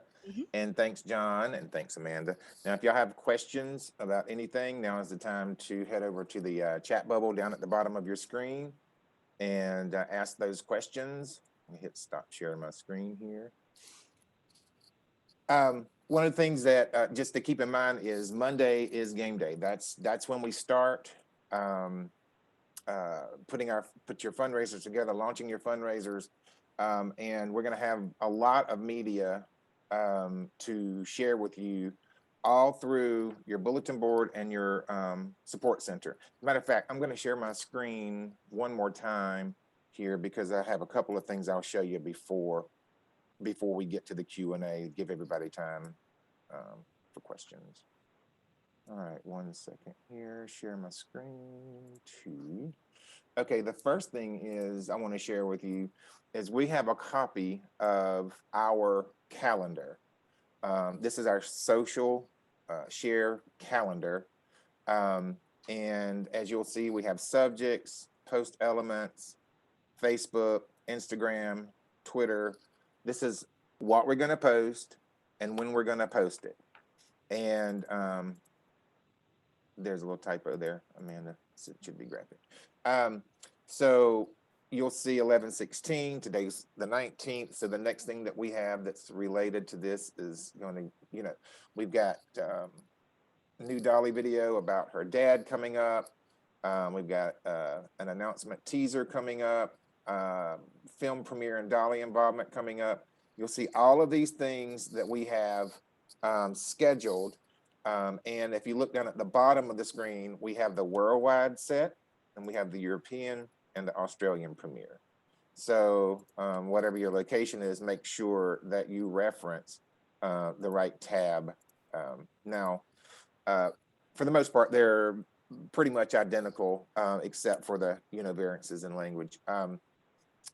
And thanks, John, and thanks, Amanda. Now, if y'all have questions about anything, now is the time to head over to the chat bubble down at the bottom of your screen and ask those questions. Let me hit stop sharing my screen here. One of the things that just to keep in mind is Monday is game day. That's when we start put your fundraisers together, launching your fundraisers, and we're going to have a lot of media to share with you all through your bulletin board and your support center. Matter of fact, I'm going to share my screen one more time here because I have a couple of things I'll show you before we get to the Q&A, give everybody time for questions. All right, 1 second here, share my screen too. Okay, the first thing is I want to share with you is we have a copy of our calendar. This is our social share calendar. And as you'll see, we have subjects, post elements, Facebook, Instagram, Twitter. This is what we're going to post and when we're going to post it. And there's a little typo there, Amanda. It should be graphic. So you'll see 11/16. Today's the 19th. So the next thing that we have that's related to this is going to, we've got new Dolly video about her dad coming up. We've got an announcement teaser coming up, film premiere and Dolly involvement coming up. You'll see all of these things that we have scheduled. And if you look down at the bottom of the screen, we have the worldwide set, and we have the European and the Australian premiere. So whatever your location is, make sure that you reference the right tab. Now, for the most part, they're pretty much identical, except for the variances in language.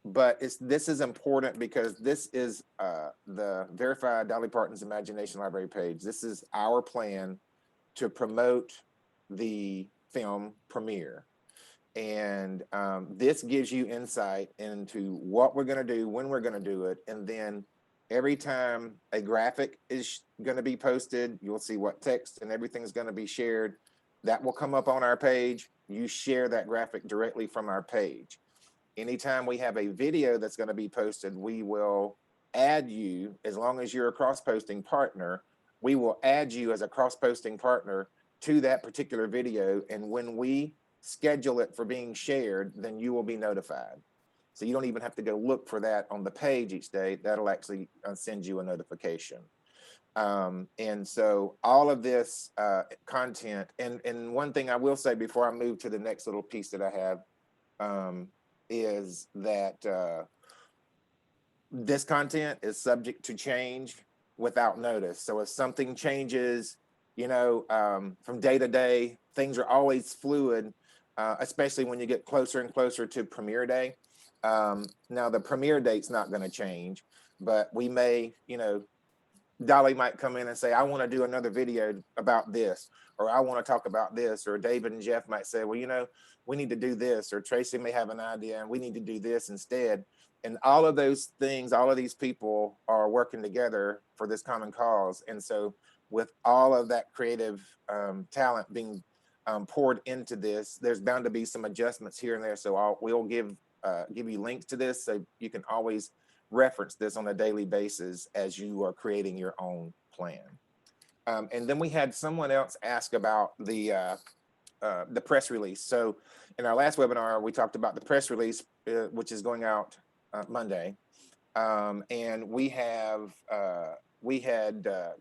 But this is important because this is the verified Dolly Parton's Imagination Library page. This is our plan to promote the film premiere. And this gives you insight into what we're going to do, when we're going to do it. And then every time a graphic is going to be posted, you'll see what text and everything's going to be shared. That will come up on our page. You share that graphic directly from our page. Anytime we have a video that's going to be posted, we will add you, as long as you're a cross-posting partner, we will add you as a cross-posting partner to that particular video. And when we schedule it for being shared, then you will be notified. So you don't even have to go look for that on the page each day. That'll actually send you a notification. And so all of this content, and one thing I will say before I move to the next little piece that I have, is that this content is subject to change without notice. So if something changes, from day to day, things are always fluid, especially when you get closer and closer to premiere day. Now the premiere date's not going to change, but we may, Dolly might come in and say, I want to do another video about this, or I want to talk about this, or David and Jeff might say, well, we need to do this, or Tracy may have an idea and we need to do this instead. And all of those things, all of these people are working together for this common cause. And so with all of that creative talent being poured into this, there's bound to be some adjustments here and there. So we'll give you links to this, so you can always reference this on a daily basis as you are creating your own plan. And then we had someone else ask about the press release. So in our last webinar, we talked about the press release, which is going out Monday. And we had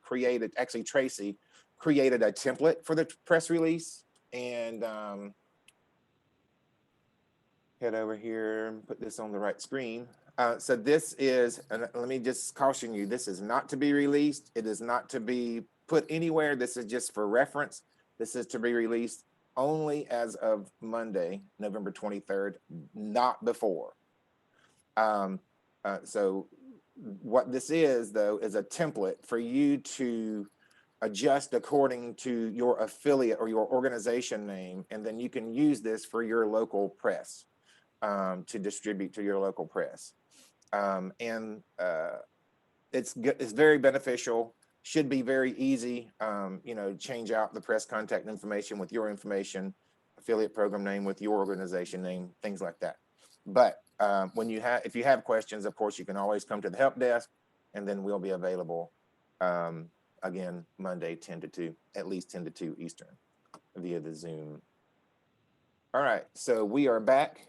created, actually Tracy created a template for the press release. And head over here and put this on the right screen. So this is, and let me just caution you, this is not to be released. It is not to be put anywhere. This is just for reference. This is to be released only as of Monday, November 23rd, not before. So what this is, though, is a template for you to adjust according to your affiliate or your organization name, and then you can use this for your local press, to distribute to your local press. It's very beneficial, should be very easy, change out the press contact information with your information, affiliate program name with your organization name, things like that. But if you have questions, of course, you can always come to the help desk, and then we'll be available again Monday 10 to 2, at least 10 to 2 Eastern via the Zoom. All right, so we are back.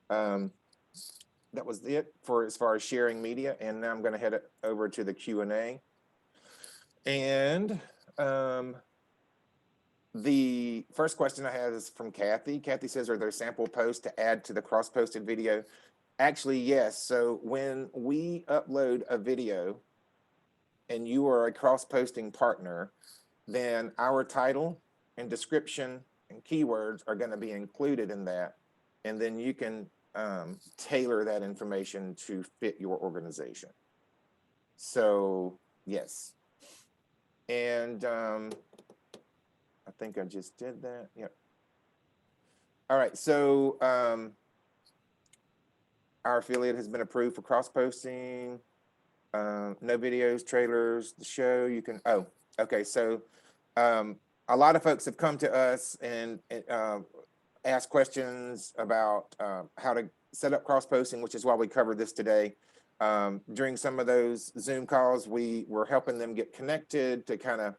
That was it for as far as sharing media, and now I'm going to head it over to the Q&A. And the first question I have is from Kathy. Kathy says, are there sample posts to add to the cross-posted video? Actually, yes. So when we upload a video and you are a cross-posting partner, then our title and description and keywords are going to be included in that. And then you can tailor that information to fit your organization. So yes. And I think I just did that. Yep. All right. So our affiliate has been approved for cross-posting. No videos, trailers, the show. You can, oh, okay. So a lot of folks have come to us and ask questions about how to set up cross-posting, which is why we covered this today. During some of those Zoom calls, we were helping them get connected to kind of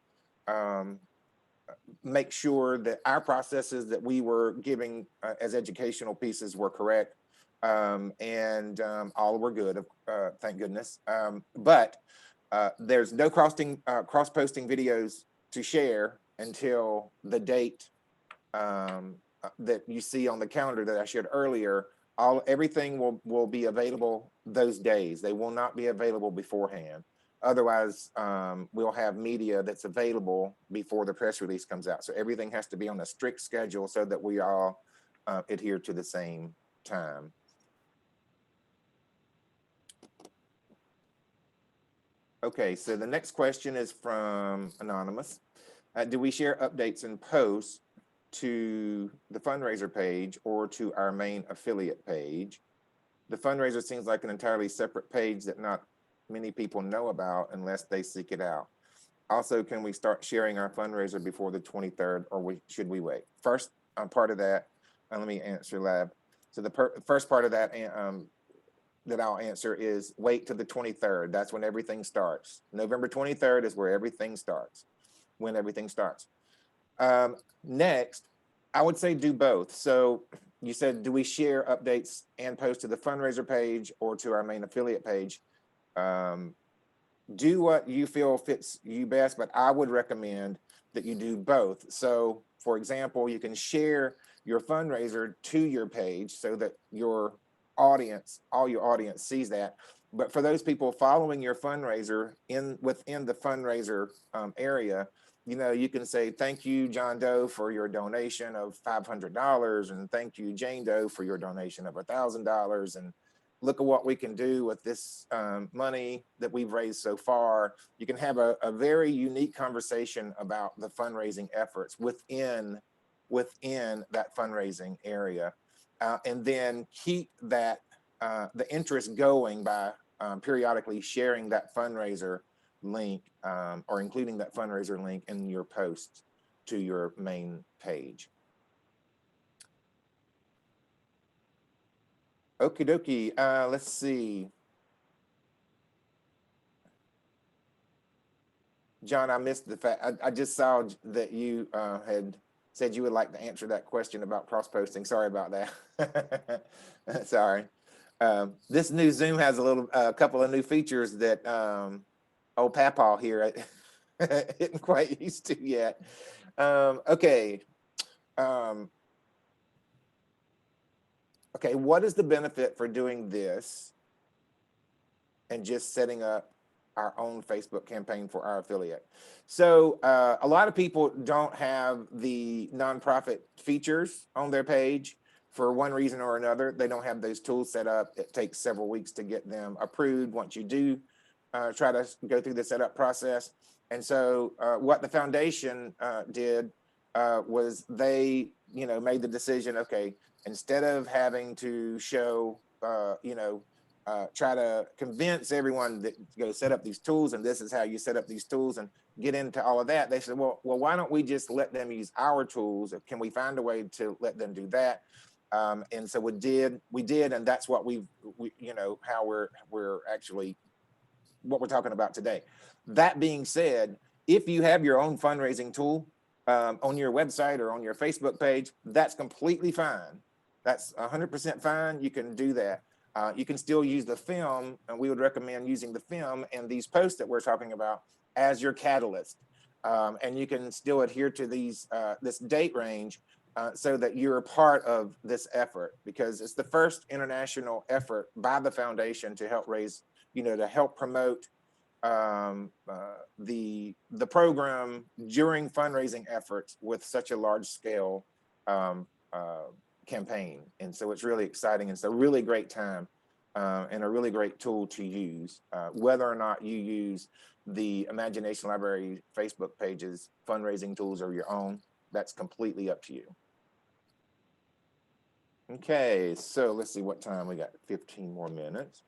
make sure that our processes that we were giving as educational pieces were correct. And all were good, thank goodness. But there's no cross-posting videos to share until the date that you see on the calendar that I shared earlier. Everything will be available those days. They will not be available beforehand. Otherwise, we'll have media that's available before the press release comes out. So everything has to be on a strict schedule so that we all adhere to the same time. Okay, so the next question is from Anonymous. Do we share updates and posts to the fundraiser page or to our main affiliate page? The fundraiser seems like an entirely separate page that not many people know about unless they seek it out. Also, can we start sharing our fundraiser before the 23rd, or should we wait? First part of that, let me answer, Lab. So the first part of that that I'll answer is wait till the 23rd. That's when everything starts. November 23rd is where everything starts, when everything starts. Next, I would say do both. So you said, do we share updates and post to the fundraiser page or to our main affiliate page? Do what you feel fits you best, but I would recommend that you do both. So for example, you can share your fundraiser to your page so that your audience, all your audience sees that. But for those people following your fundraiser within the fundraiser area, you know, you can say, thank you, John Doe, for your donation of $500, and thank you, Jane Doe, for your donation of $1,000. And look at what we can do with this money that we've raised so far. You can have a very unique conversation about the fundraising efforts within that fundraising area. And then keep that the interest going by periodically sharing that fundraiser link or including that fundraiser link in your posts to your main page. Okie dokie, let's see. John, I missed the fact, I just saw that you had said you would like to answer that question about cross-posting. Sorry about that. Sorry. This new Zoom has a couple of new features that old Papaw here isn't quite used to yet. Okay. Okay, what is the benefit for doing this and just setting up our own Facebook campaign for our affiliate? So a lot of people don't have the nonprofit features on their page for one reason or another. They don't have those tools set up. It takes several weeks to get them approved once you do try to go through the setup process. And so what the foundation did was they, you know, made the decision, okay, instead of having to show, you know, try to convince everyone that go set up these tools and this is how you set up these tools and get into all of that, they said, well, why don't we just let them use our tools? Can we find a way to let them do that? And so we did, and that's what we you know, how we're actually what we're talking about today. That being said, if you have your own fundraising tool on your website or on your Facebook page, that's completely fine. That's 100% fine. You can do that. You can still use the film, and we would recommend using the film and these posts that we're talking about as your catalyst. And you can still adhere to these this date range so that you're a part of this effort, because it's the first international effort by the foundation to help raise, you know, to help promote the program during fundraising efforts with such a large scale campaign. And so it's really exciting. It's a really great time and a really great tool to use. Whether or not you use the Imagination Library Facebook pages, fundraising tools, or your own, that's completely up to you. Okay, so let's see what time we got. 15 more minutes.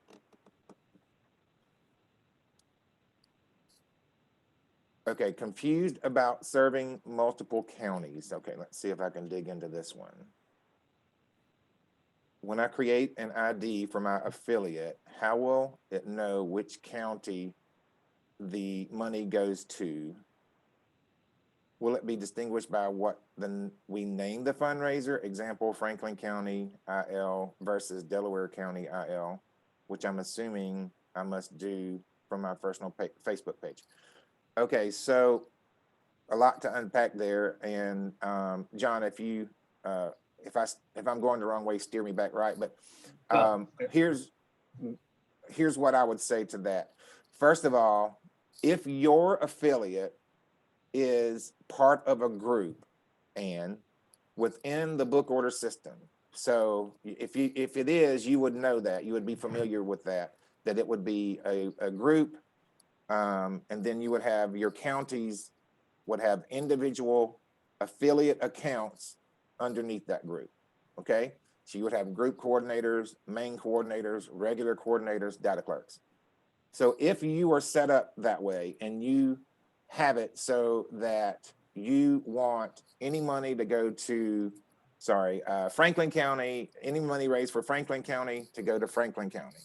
Okay, confused about serving multiple counties. Okay, let's see if I can dig into this one. When I create an ID for my affiliate, how will it know which county the money goes to? will it be distinguished by what we name the fundraiser? Example, Franklin County IL versus Delaware County IL, which I'm assuming I must do from my personal Facebook page. Okay, so a lot to unpack there. And John, if you if I'm going the wrong way, steer me back right. But here's what I would say to that. First of all, if your affiliate is part of a group and within the book order system, so if it is, you would know that, you would be familiar with that it would be a group, and then you would have your counties would have individual affiliate accounts underneath that group. Okay, so you would have group coordinators, main coordinators, regular coordinators, data clerks. So if you are set up that way and you have it so that you want any money to go to, Franklin County, any money raised for Franklin County to go to Franklin County,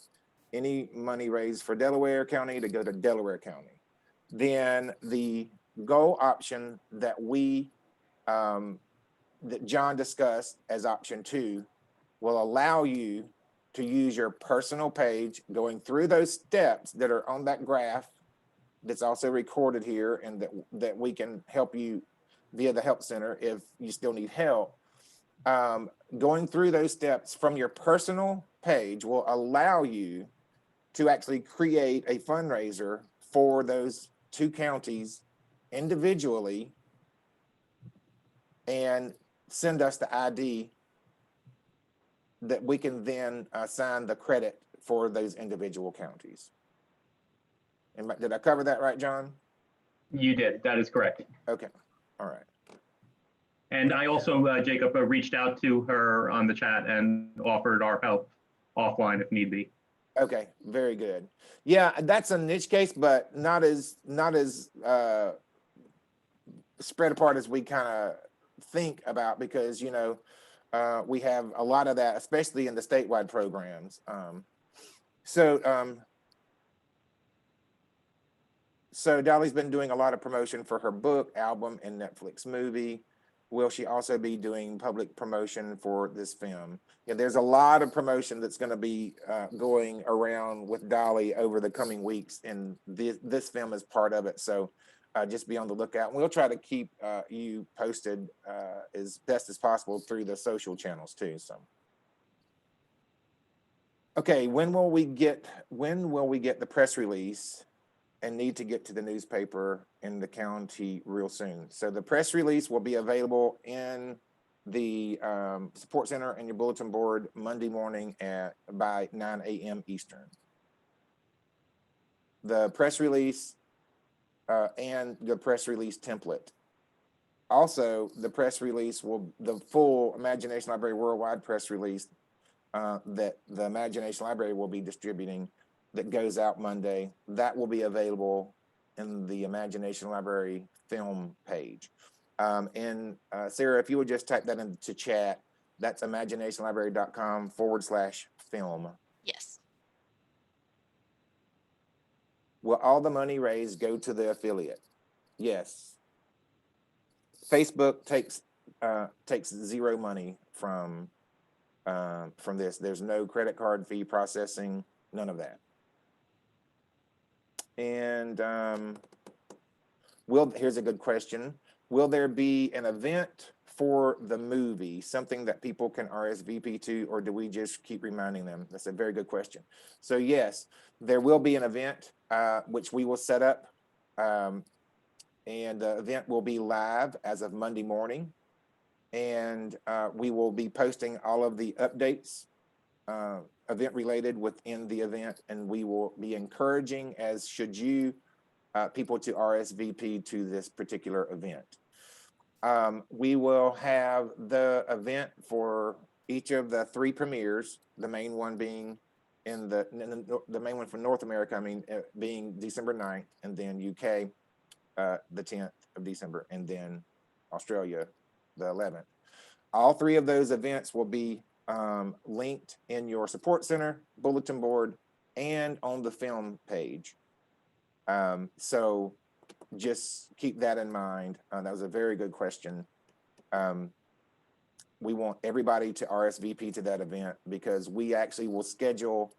any money raised for Delaware County to go to Delaware County, then the goal option that that John discussed as option 2 will allow you to use your personal page, going through those steps that are on that graph that's also recorded here, and that we can help you via the help center if you still need help. Going through those steps from your personal page will allow you to actually create a fundraiser for those 2 counties individually and send us the ID that we can then assign the credit for those individual counties. Did I cover that right, John? You did. That is correct. Okay. All right. And I also, Jacob, reached out to her on the chat and offered our help offline if need be. Okay, very good. Yeah, that's a niche case, but not as spread apart as we kind of think about, because we have a lot of that, especially in the statewide programs. So Dolly's been doing a lot of promotion for her book, album, and Netflix movie. Will she also be doing public promotion for this film? Yeah, there's a lot of promotion that's going to be going around with Dolly over the coming weeks, and this film is part of it. So just be on the lookout. And we'll try to keep you posted as best as possible through the social channels too. So, okay, when will we get the press release? And need to get to the newspaper in the county real soon. So the press release will be available in the support center and your bulletin board Monday morning by 9 a.m. Eastern. The press release and the press release template. Also, the press release the full Imagination Library Worldwide press release that the Imagination Library will be distributing, that goes out Monday, that will be available in the Imagination Library film page. And Sarah, if you would just type that into chat, that's imaginationlibrary.com/film. Yes. Will all the money raised go to the affiliate? Yes. Facebook takes zero money from this. There's no credit card fee processing, none of that. And here's a good question. Will there be an event for the movie, something that people can RSVP to, or do we just keep reminding them? That's a very good question. So yes, there will be an event which we will set up, and the event will be live as of Monday morning, and we will be posting all of the updates event related within the event, and we will be encouraging, as should you, people to RSVP to this particular event. We will have the event for each of the 3 premieres, the main one being the main one for North America, being December 9th, and then UK the 10th of December, and then Australia the 11th. All 3 of those events will be linked in your support center, bulletin board, and on the film page. So just keep that in mind. That was a very good question. We want everybody to RSVP to that event because we actually will schedule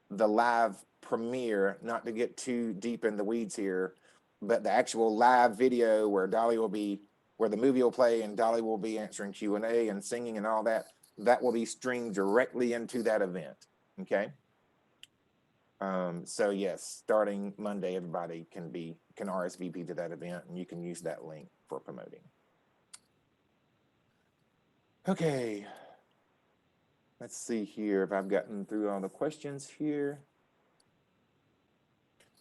the live premiere, not to get too deep in the weeds here, but the actual live video where Dolly will be, where the movie will play and Dolly will be answering Q&A and singing and all that, that will be streamed directly into that event, okay? So yes, starting Monday, everybody can RSVP to that event and you can use that link for promoting. Okay, let's see here if I've gotten through all the questions here.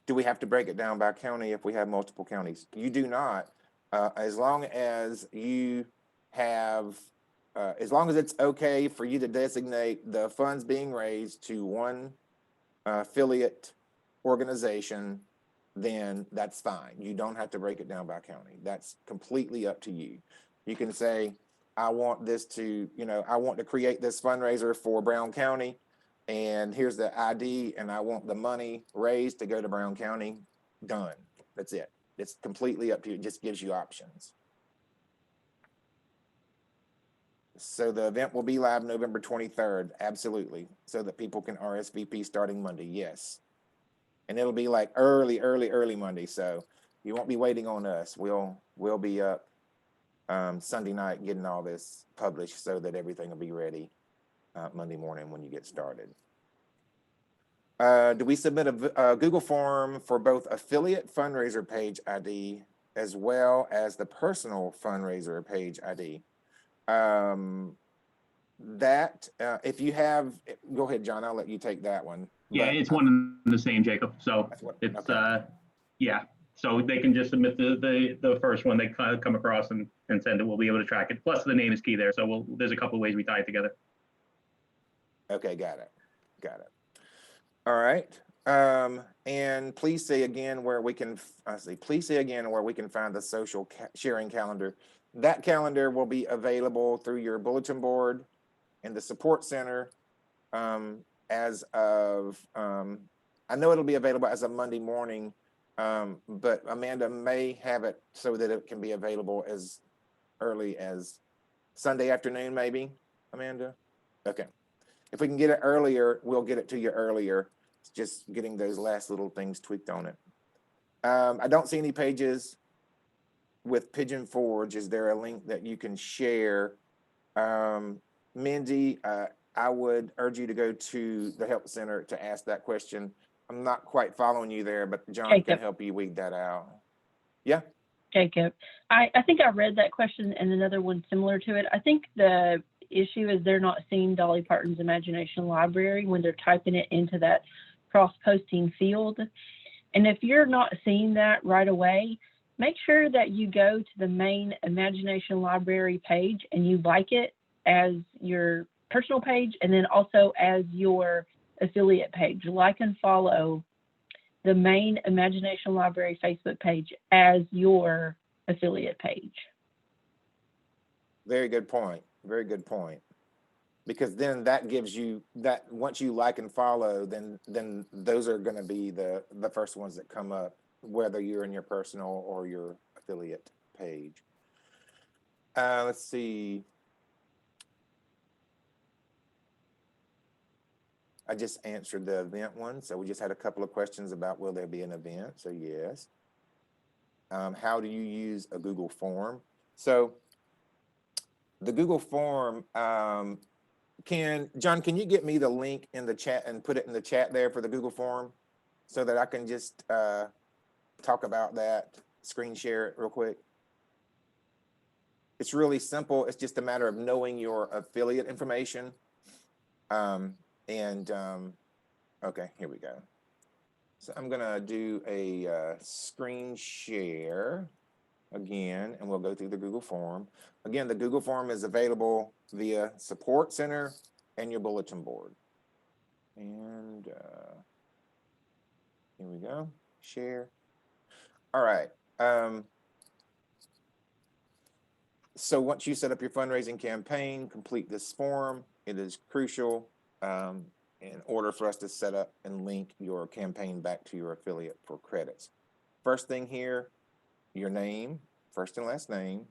Do we have to break it down by county if we have multiple counties? You do not, as long as you have, as long as it's okay for you to designate the funds being raised to one affiliate organization, then that's fine. You don't have to break it down by county. That's completely up to you. You can say, I want this to, I want to create this fundraiser for Brown County, and here's the ID, and I want the money raised to go to Brown County. Done. That's it. It's completely up to you. It just gives you options. So the event will be live November 23rd. Absolutely. So that people can RSVP starting Monday. Yes. And it'll be like early Monday. So you won't be waiting on us. We'll be up Sunday night getting all this published so that everything will be ready Monday morning when you get started. Do we submit a Google form for both affiliate fundraiser page ID as well as the personal fundraiser page ID? If you have, go ahead, John, I'll let you take that one. Yeah, it's one and the same, Jacob. So it's, okay. Yeah. So they can just submit the first one they come across and send it. We'll be able to track it. Plus the name is key there. So there's a couple of ways we tie it together. Okay, got it. All right. And please say again where we can, please say again where we can find the social sharing calendar. That calendar will be available through your bulletin board in the support center as of, I know it'll be available as of Monday morning, but Amanda may have it so that it can be available as early as Sunday afternoon, maybe, Amanda? Okay. If we can get it earlier, we'll get it to you earlier. It's just getting those last little things tweaked on it. I don't see any pages with Pigeon Forge. Is there a link that you can share? Mindy, I would urge you to go to the help center to ask that question. I'm not quite following you there, but John can help you weed that out. Yeah. Jacob, I think I read that question and another one similar to it. I think the issue is they're not seeing Dolly Parton's Imagination Library when they're typing it into that cross-posting field. And if you're not seeing that right away, make sure that you go to the main Imagination Library page and you like it as your personal page and then also as your affiliate page. Like and follow the main Imagination Library Facebook page as your affiliate page. Very good point. Very good point. Because then that gives you that once you like and follow, then those are going to be the first ones that come up, whether you're in your personal or your affiliate page. Let's see. I just answered the event one. So we just had a couple of questions about will there be an event? So yes. How do you use a Google form? So the Google form, John, can you get me the link in the chat and put it in the chat there for the Google form so that I can just talk about that, screen share it real quick? It's really simple. It's just a matter of knowing your affiliate information. Okay, here we go. So I'm gonna do a screen share again, and we'll go through the Google form. Again, the Google form is available via Support Center and your bulletin board. And here we go, share. All right. So once you set up your fundraising campaign, complete this form. It is crucial in order for us to set up and link your campaign back to your affiliate for credits. First thing here, your name, first and last name,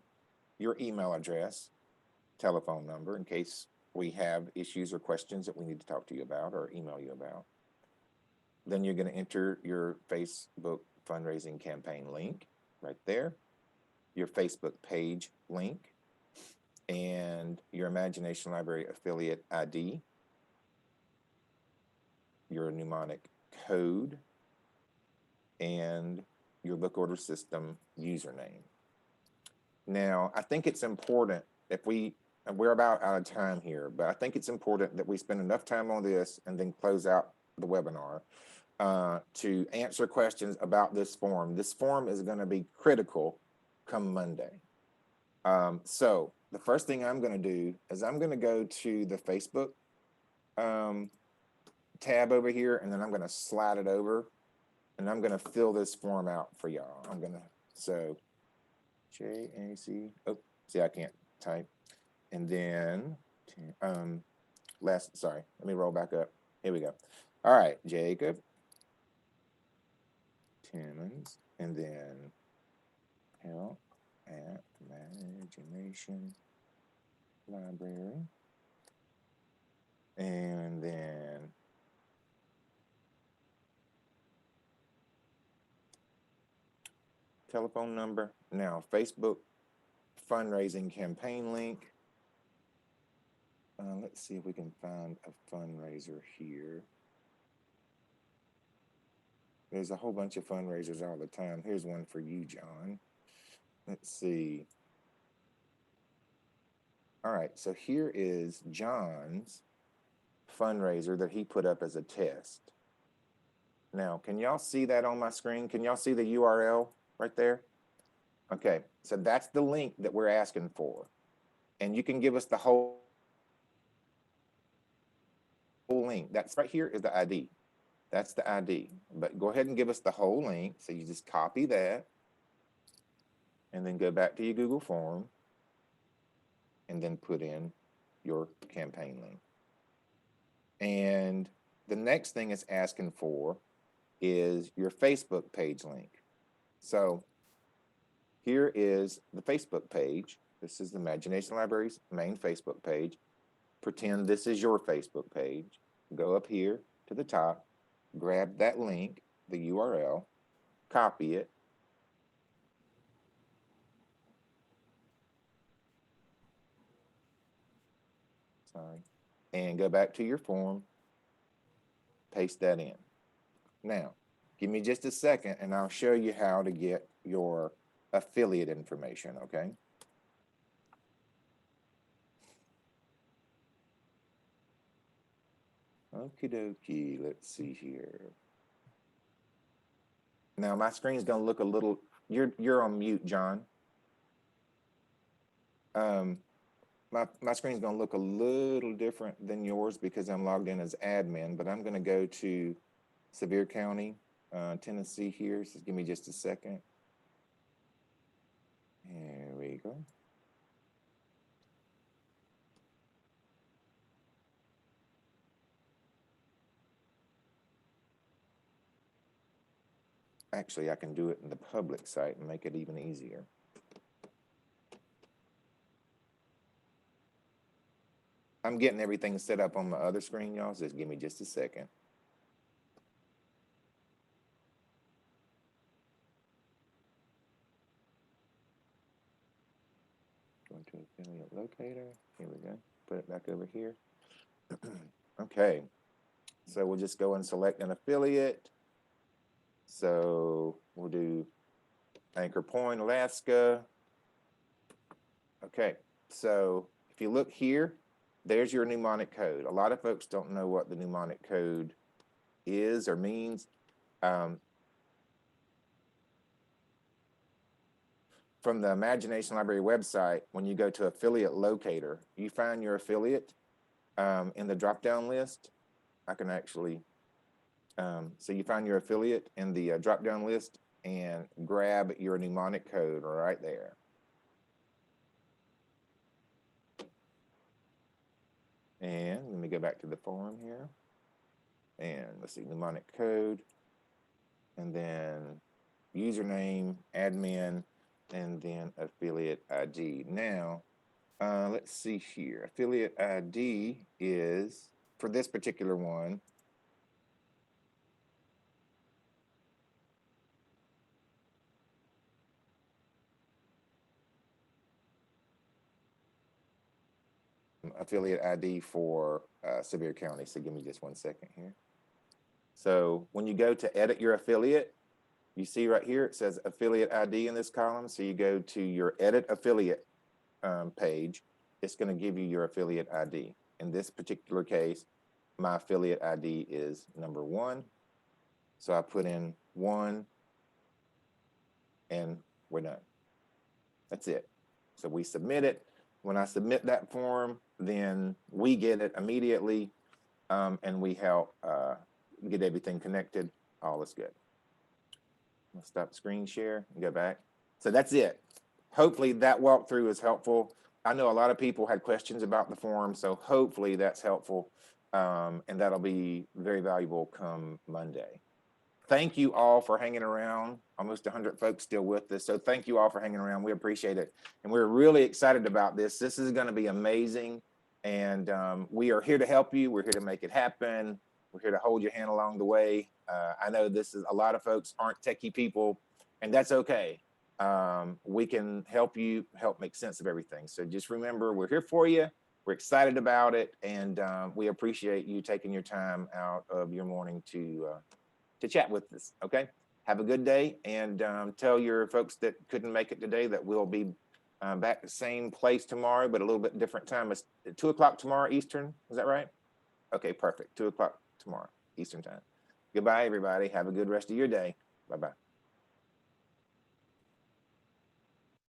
your email address, telephone number in case we have issues or questions that we need to talk to you about or email you about. Then you're going to enter your Facebook fundraising campaign link right there, your Facebook page link, and your Imagination Library affiliate ID, your mnemonic code, and your book order system username. Now, I think it's important if we're about out of time here, but I think it's important that we spend enough time on this and then close out the webinar to answer questions about this form. This form is going to be critical come Monday. So the first thing I'm going to do is I'm going to go to the Facebook tab over here, and then I'm going to slide it over, and I'm going to fill this form out for y'all. So JAC, oh, see, I can't type. And then, sorry, let me roll back up. Here we go. All right, Jacob Timmons, and then help at Imagination Library. And then telephone number. Now, Facebook fundraising campaign link. Let's see if we can find a fundraiser here. There's a whole bunch of fundraisers all the time. Here's one for you, John. Let's see. All right, so here is John's fundraiser that he put up as a test. Now, can y'all see that on my screen? Can y'all see the URL right there? Okay, so that's the link that we're asking for. And you can give us the whole link. That's right here is the ID. That's the ID. But go ahead and give us the whole link. So you just copy that and then go back to your Google form and then put in your campaign link. And the next thing it's asking for is your Facebook page link. So here is the Facebook page. This is the Imagination Library's main Facebook page. Pretend this is your Facebook page. Go up here to the top, grab that link, the URL, copy it. Sorry. And go back to your form, paste that in. Now, give me just a second and I'll show you how to get your affiliate information, okay? Okie dokie, let's see here. Now my screen's gonna look a little, you're on mute, John. My screen's gonna look a little different than yours because I'm logged in as admin, but I'm gonna go to Sevier County, Tennessee here, so give me just a second. Here we go. Actually, I can do it in the public site and make it even easier. I'm getting everything set up on my other screen, y'all, so just give me just a second. Going to affiliate locator. Here we go. Put it back over here. Okay. So we'll just go and select an affiliate. So we'll do Anchor Point, Alaska. Okay. So if you look here, there's your mnemonic code. A lot of folks don't know what the mnemonic code is or means. From the Imagination Library website, when you go to affiliate locator, you find your affiliate in the drop-down list. I can actually, so you find your affiliate in the drop-down list and grab your mnemonic code right there. And let me go back to the form here. And let's see, mnemonic code. And then username, admin. and then affiliate ID. Now, let's see here. Affiliate ID is, for this particular one, affiliate ID for Sevier County. So give me just 1 second here. So when you go to edit your affiliate, you see right here, it says affiliate ID in this column. So you go to your edit affiliate page. It's going to give you your affiliate ID. In this particular case, my affiliate ID is number 1. So I put in 1 and we're done. That's it. So we submit it. When I submit that form, then we get it immediately, and we help get everything connected. All is good. I'll stop screen share and go back. So that's it. Hopefully that walkthrough is helpful. I know a lot of people had questions about the form, so hopefully that's helpful, and that'll be very valuable come Monday. Thank you all for hanging around. Almost 100 folks still with us. So thank you all for hanging around. We appreciate it. And we're really excited about this. This is going to be amazing. And we are here to help you. We're here to make it happen. We're here to hold your hand along the way. I know this is a lot of folks aren't techie people, and that's okay. We can help you help make sense of everything. So just remember, we're here for you. We're excited about it. And we appreciate you taking your time out of your morning to chat with us. Okay, have a good day, and tell your folks that couldn't make it today that we'll be back the same place tomorrow, but a little bit different time. It's 2 o'clock tomorrow Eastern. Is that right? Okay, perfect. 2 o'clock tomorrow Eastern time. Goodbye, everybody. Have a good rest of your day. Bye-bye.